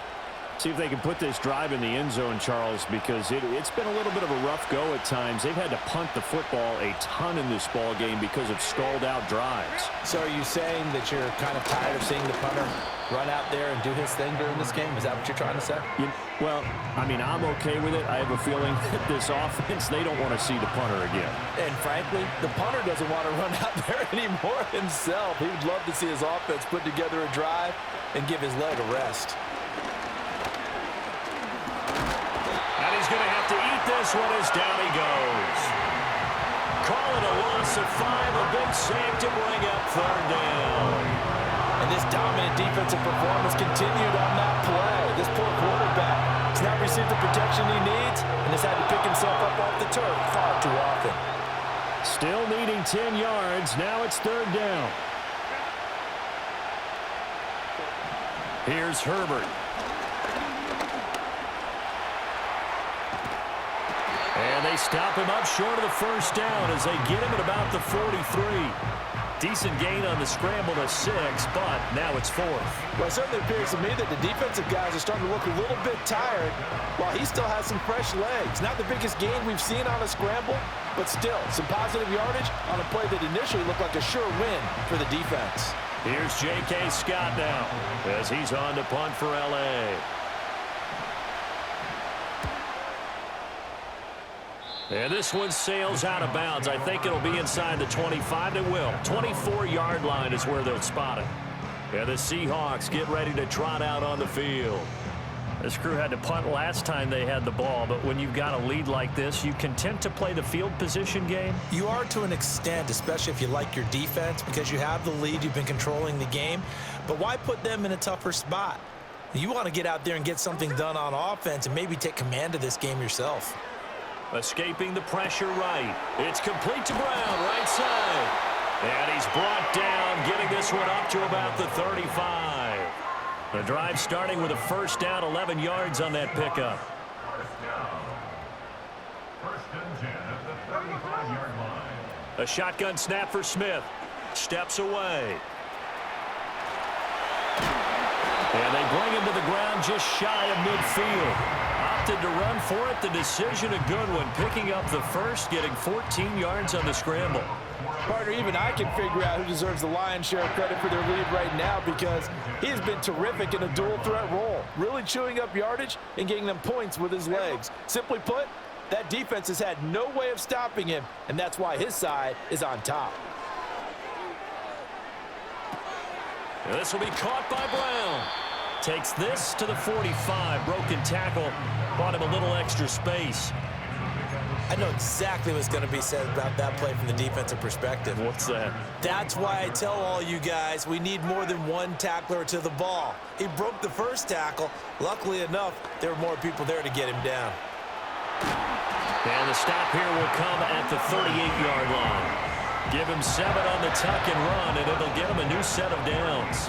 See if they can put this drive in the end zone, Charles, because it's been a little bit of a rough go at times. They've had to punt the football a ton in this ball game because of stalled-out drives. So are you saying that you're kind of tired of seeing the punter run out there and do his thing during this game? Is that what you're trying to say? Well, I mean, I'm okay with it. I have a feeling that this offense, they don't want to see the punter again. And frankly, the punter doesn't want to run out there anymore himself. He would love to see his offense put together a drive and give his leg a rest. And he's going to have to eat this one as down he goes. Call it a loss of 5, a big sack to bring up 3rd down. And this dominant defensive performance continued on that play. This poor quarterback has not received the protection he needs and has had to pick himself up off the turf far too often. Still needing 10 yards. Now it's 3rd down. Here's Herbert. And they stop him up short of the 1st down as they get him at about the 43. Decent gain on the scramble to 6, but now it's 4th. Well, it certainly appears to me that the defensive guys are starting to look a little bit tired while he still has some fresh legs. Not the biggest gain we've seen on a scramble, but still some positive yardage on a play that initially looked like a sure win for the defense. Here's J.K. Scott now as he's on to punt for L.A. And this one sails out of bounds. I think it'll be inside the 25. It will. 24-yard line is where they'll spot it. And the Seahawks get ready to trot out on the field. This crew had to punt last time they had the ball, but when you've got a lead like this, you content to play the field position game? You are to an extent, especially if you like your defense, because you have the lead, you've been controlling the game. But why put them in a tougher spot? You want to get out there and get something done on offense and maybe take command of this game yourself. Escaping the pressure right. It's complete to Brown, right side. And he's brought down, getting this one up to about the 35. The drive starting with a first down, 11 yards on that pickup. First and 10 at the 35-yard line. A shotgun snap for Smith. Steps away. And they bring him to the ground just shy of midfield. Opted to run for it. The decision a good one. Picking up the first, getting 14 yards on the scramble. Partner, even I can figure out who deserves the lion's share of credit for their lead right now because he has been terrific in a dual threat role, really chewing up yardage and getting them points with his legs. Simply put, that defense has had no way of stopping him, and that's why his side is on top. And this will be caught by Brown. Takes this to the 45. Broken tackle. Bought him a little extra space. I know exactly what's going to be said about that play from the defensive perspective. What's that? That's why I tell all you guys we need more than one tackler to the ball. He broke the first tackle. Luckily enough, there were more people there to get him down. And the stop here will come at the 38-yard line. Give him 7 on the tuck and run, and it'll get him a new set of downs.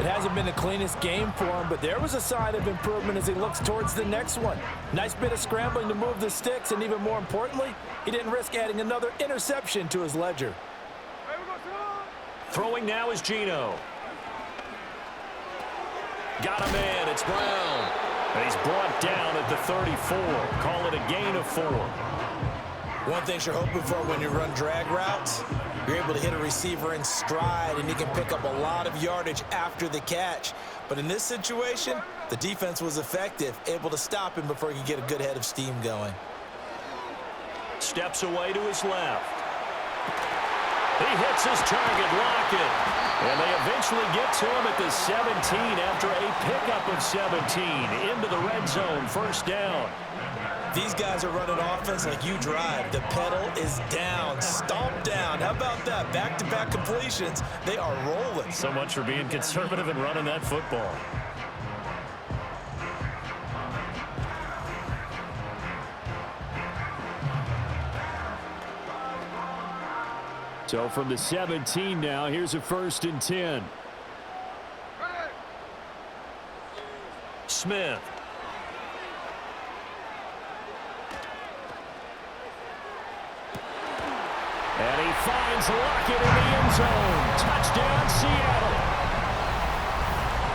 It hasn't been the cleanest game for him, but there was a sign of improvement as he looks towards the next one. Nice bit of scrambling to move the sticks, and even more importantly, he didn't risk adding another interception to his ledger. Throwing now is Geno. Got a man, it's Brown. And he's brought down at the 34. Call it a gain of 4. One thing you're hoping for when you run drag routes, you're able to hit a receiver in stride, and he can pick up a lot of yardage after the catch. But in this situation, the defense was effective, able to stop him before he could get a good head of steam going. Steps away to his left. He hits his target, Lockett. And they eventually get to him at the 17 after a pickup of 17 into the red zone, first down. These guys are running offense like you drive. The pedal is down, stomp down. How about that? Back-to-back completions. They are rolling. So much for being conservative and running that football. So from the 17 now, here's a first and 10. Smith. And he finds Lockett in the end zone. Touchdown, Seattle.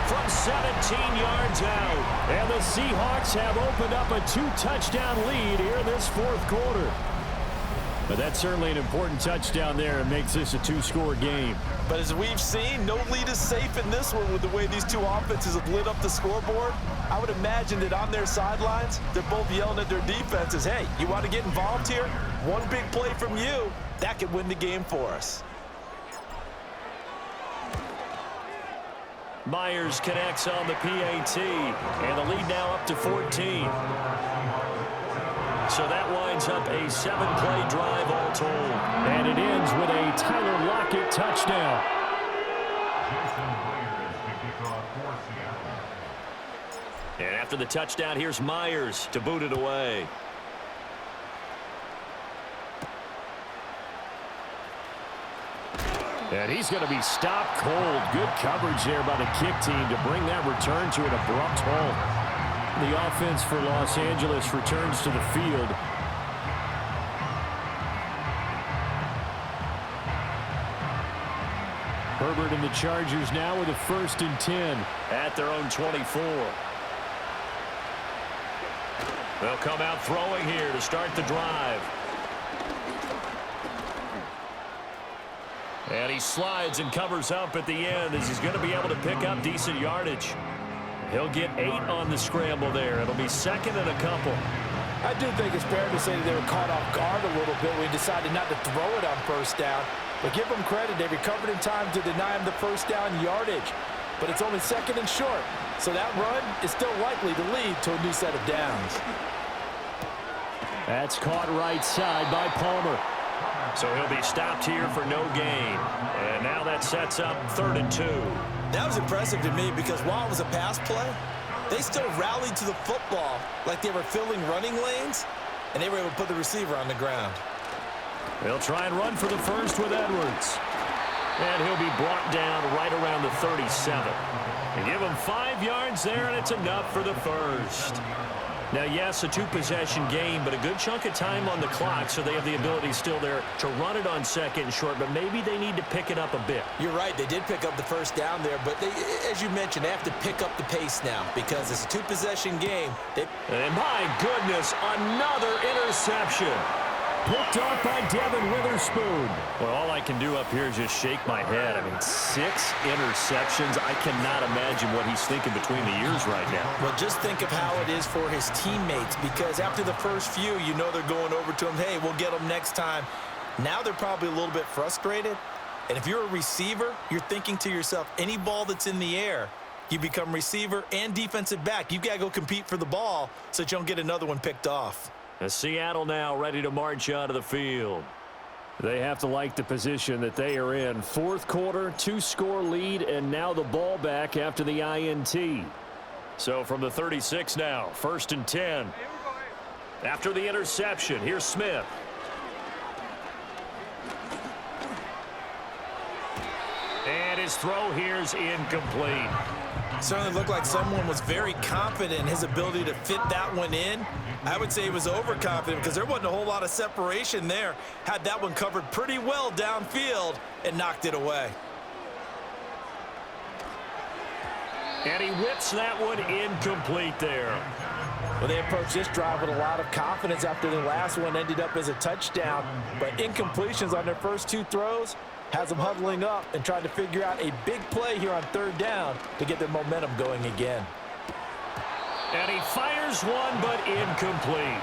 From 17 yards out. And the Seahawks have opened up a 2-touchdown lead here in this fourth quarter. But that's certainly an important touchdown there and makes this a 2-score game. But as we've seen, no lead is safe in this one with the way these two offenses have lit up the scoreboard. I would imagine that on their sidelines, they're both yelling at their defenses, hey, you want to get involved here? One big play from you, that could win the game for us. Myers connects on the PAT, and the lead now up to 14. So that winds up a 7-play drive all told. And it ends with a Tyler Lockett touchdown. And after the touchdown, here's Myers to boot it away. And he's going to be stopped cold. Good coverage there by the kick team to bring that return to an abrupt halt. The offense for Los Angeles returns to the field. Herbert and the Chargers now with a first and 10 at their own 24. They'll come out throwing here to start the drive. And he slides and covers up at the end as he's going to be able to pick up decent yardage. He'll get 8 on the scramble there. It'll be second and a couple. I do think it's fair to say that they were caught off guard a little bit when we decided not to throw it on first down. But give them credit. They recovered in time to deny him the first down yardage. But it's only second and short. So that run is still likely to lead to a new set of downs. That's caught right side by Palmer. So he'll be stopped here for no gain. And now that sets up 3rd and 2. That was impressive to me because while it was a pass play, they still rallied to the football like they were filling running lanes, and they were able to put the receiver on the ground. They'll try and run for the first with Edwards. And he'll be brought down right around the 37. They give him 5 yards there, and it's enough for the first. Now, yes, a 2-possession game, but a good chunk of time on the clock, so they have the ability still there to run it on second and short, but maybe they need to pick it up a bit. You're right. They did pick up the first down there, but they, as you mentioned, they have to pick up the pace now because it's a 2-possession game. And my goodness, another interception. Picked off by Devin Witherspoon. Well, all I can do up here is just shake my head. I mean, 6 interceptions. I cannot imagine what he's thinking between the ears right now. Well, just think of how it is for his teammates, because after the first few, you know they're going over to him, hey, we'll get them next time. Now they're probably a little bit frustrated. And if you're a receiver, you're thinking to yourself, any ball that's in the air, you become receiver and defensive back. You've got to go compete for the ball so that you don't get another one picked off. Seattle now ready to march out of the field. They have to like the position that they are in. 4th quarter, 2-score lead, and now the ball back after the INT. So from the 36 now, 1st and 10. After the interception, here's Smith. And his throw here is incomplete. Certainly looked like someone was very confident in his ability to fit that one in. I would say he was overconfident because there wasn't a whole lot of separation there. Had that one covered pretty well downfield and knocked it away. And he whips that one incomplete there. Well, they approached this drive with a lot of confidence after the last one ended up as a touchdown. But incompletions on their first 2 throws has them huddling up and trying to figure out a big play here on 3rd down to get their momentum going again. And he fires one, but incomplete.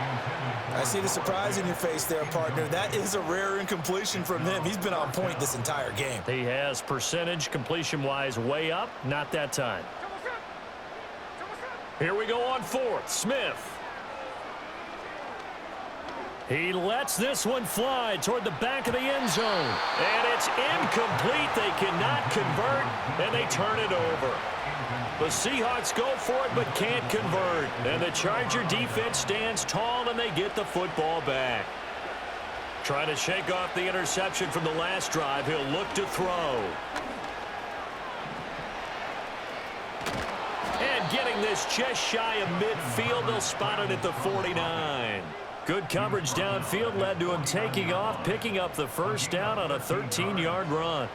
I see the surprise in your face there, partner. That is a rare incompletion from him. He's been on point this entire game. He has percentage completion-wise way up, not that time. Here we go on 4th. Smith. He lets this one fly toward the back of the end zone. And it's incomplete. They cannot convert, and they turn it over. The Seahawks go for it but can't convert. And the Charger defense stands tall, and they get the football back. Trying to shake off the interception from the last drive. He'll look to throw. And getting this just shy of midfield, they'll spot it at the 49. Good coverage downfield led to him taking off, picking up the first down on a 13-yard run.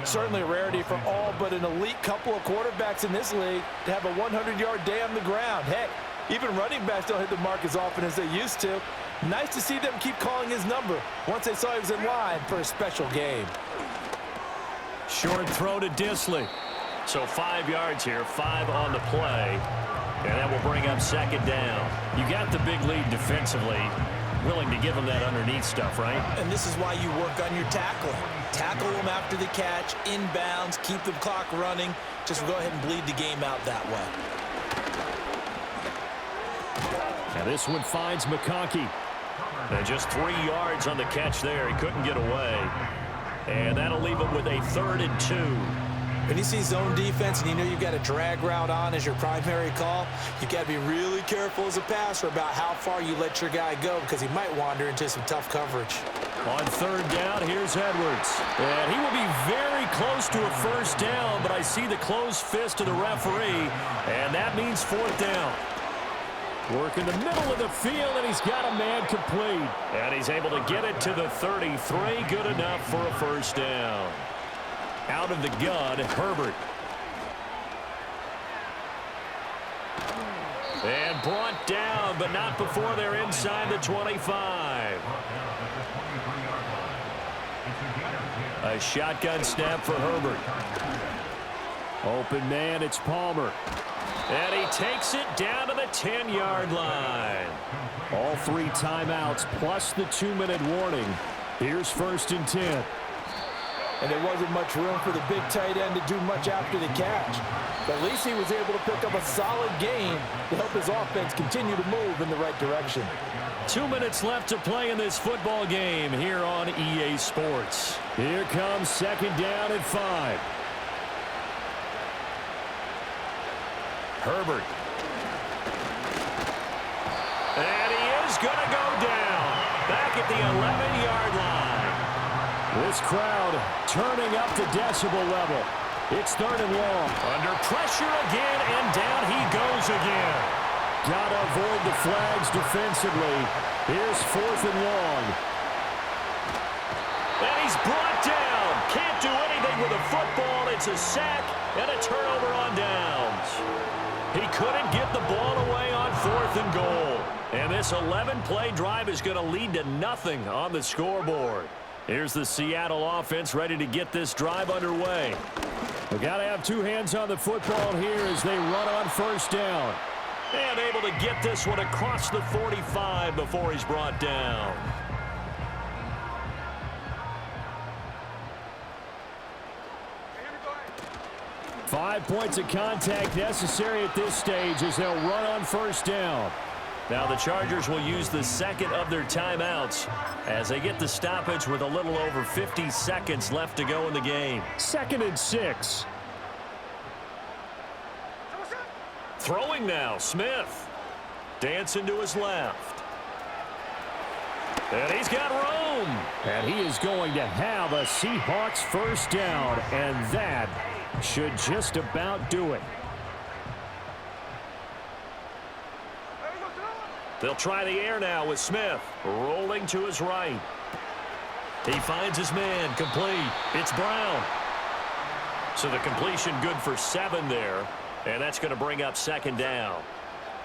Certainly a rarity for all but an elite couple of quarterbacks in this league to have a 100-yard day on the ground. Heck, even running backs don't hit the mark as often as they used to. Nice to see them keep calling his number once they saw he was in line for a special game. Short throw to Disley. So 5 yards here, 5 on the play. And that will bring up 2nd down. You got the big lead defensively. Willing to give them that underneath stuff, right? And this is why you work on your tackling. Tackle them after the catch, inbounds, keep the clock running. Just go ahead and bleed the game out that way. Now this one finds McConkey. And just 3 yards on the catch there. He couldn't get away. And that'll leave him with a 3rd and 2. When you see zone defense and you know you've got a drag route on as your primary call, you've got to be really careful as a passer about how far you let your guy go because he might wander into some tough coverage. On 3rd down, here's Edwards. And he will be very close to a first down, but I see the closed fist of the referee, and that means 4th down. Work in the middle of the field, and he's got a man complete. And he's able to get it to the 33. Good enough for a first down. Out of the gun, Herbert. And brought down, but not before they're inside the 25. A shotgun snap for Herbert. Open man, it's Palmer. And he takes it down to the 10-yard line. All 3 timeouts plus the 2-minute warning. Here's 1st and 10. And there wasn't much room for the big tight end to do much after the catch. But at least he was able to pick up a solid gain to help his offense continue to move in the right direction. 2 minutes left to play in this football game here on EA Sports. Here comes 2nd down and 5. Herbert. And he is going to go down. Back at the 11-yard line. This crowd turning up the decibel level. It's 3rd and long. Under pressure again, and down he goes again. Gotta avoid the flags defensively. Here's 4th and long. And he's brought down. Can't do anything with a football. It's a sack and a turnover on downs. He couldn't get the ball away on 4th and goal. And this 11-play drive is going to lead to nothing on the scoreboard. Here's the Seattle offense ready to get this drive underway. We've got to have 2 hands on the football here as they run on 1st down. And able to get this one across the 45 before he's brought down. Five points of contact necessary at this stage as they'll run on 1st down. Now the Chargers will use the second of their timeouts as they get the stoppage with a little over 50 seconds left to go in the game. 2nd and 6. Throwing now, Smith. Dancing to his left. And he's got room. And he is going to have a Seahawks 1st down, and that should just about do it. They'll try the air now with Smith. Rolling to his right. He finds his man. Complete. It's Brown. So the completion good for 7 there. And that's going to bring up 2nd down.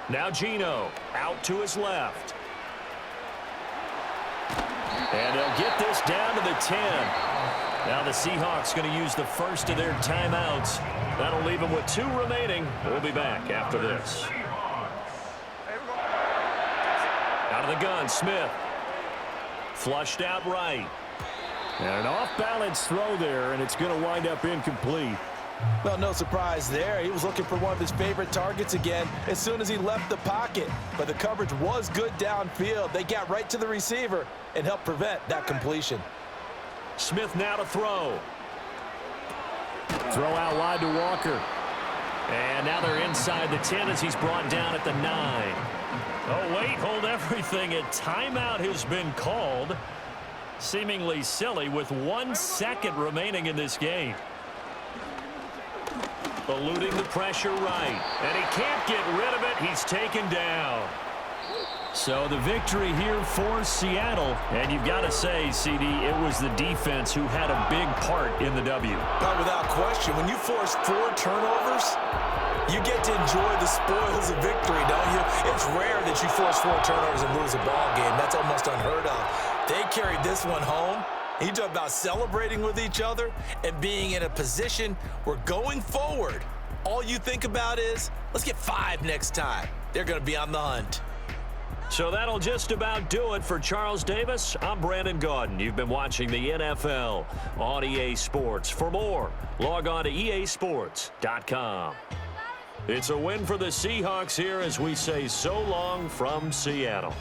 Now Geno out to his left. And they'll get this down to the 10. Now the Seahawks going to use the first of their timeouts. That'll leave them with 2 remaining. We'll be back after this. Out of the gun, Smith. Flushed out right. And an off-balance throw there, and it's going to wind up incomplete. Well, no surprise there. He was looking for one of his favorite targets again as soon as he left the pocket. But the coverage was good downfield. They got right to the receiver and helped prevent that completion. Smith now to throw. Throw out wide to Walker. And now they're inside the 10 as he's brought down at the 9. Oh, wait, hold everything. A timeout has been called. Seemingly silly with 1 second remaining in this game. Eluding the pressure right. And he can't get rid of it. He's taken down. So the victory here for Seattle. And you've got to say, CD, it was the defense who had a big part in the W. But without question, when you force 4 turnovers, you get to enjoy the spoils of victory, don't you? It's rare that you force 4 turnovers and lose a ball game. That's almost unheard of. They carried this one home. You talk about celebrating with each other and being in a position where going forward, all you think about is, let's get 5 next time. They're going to be on the hunt. So that'll just about do it for Charles Davis. I'm Brandon Gaudin. You've been watching the NFL on EA Sports. For more, log on to easports.com. It's a win for the Seahawks here as we say so long from Seattle.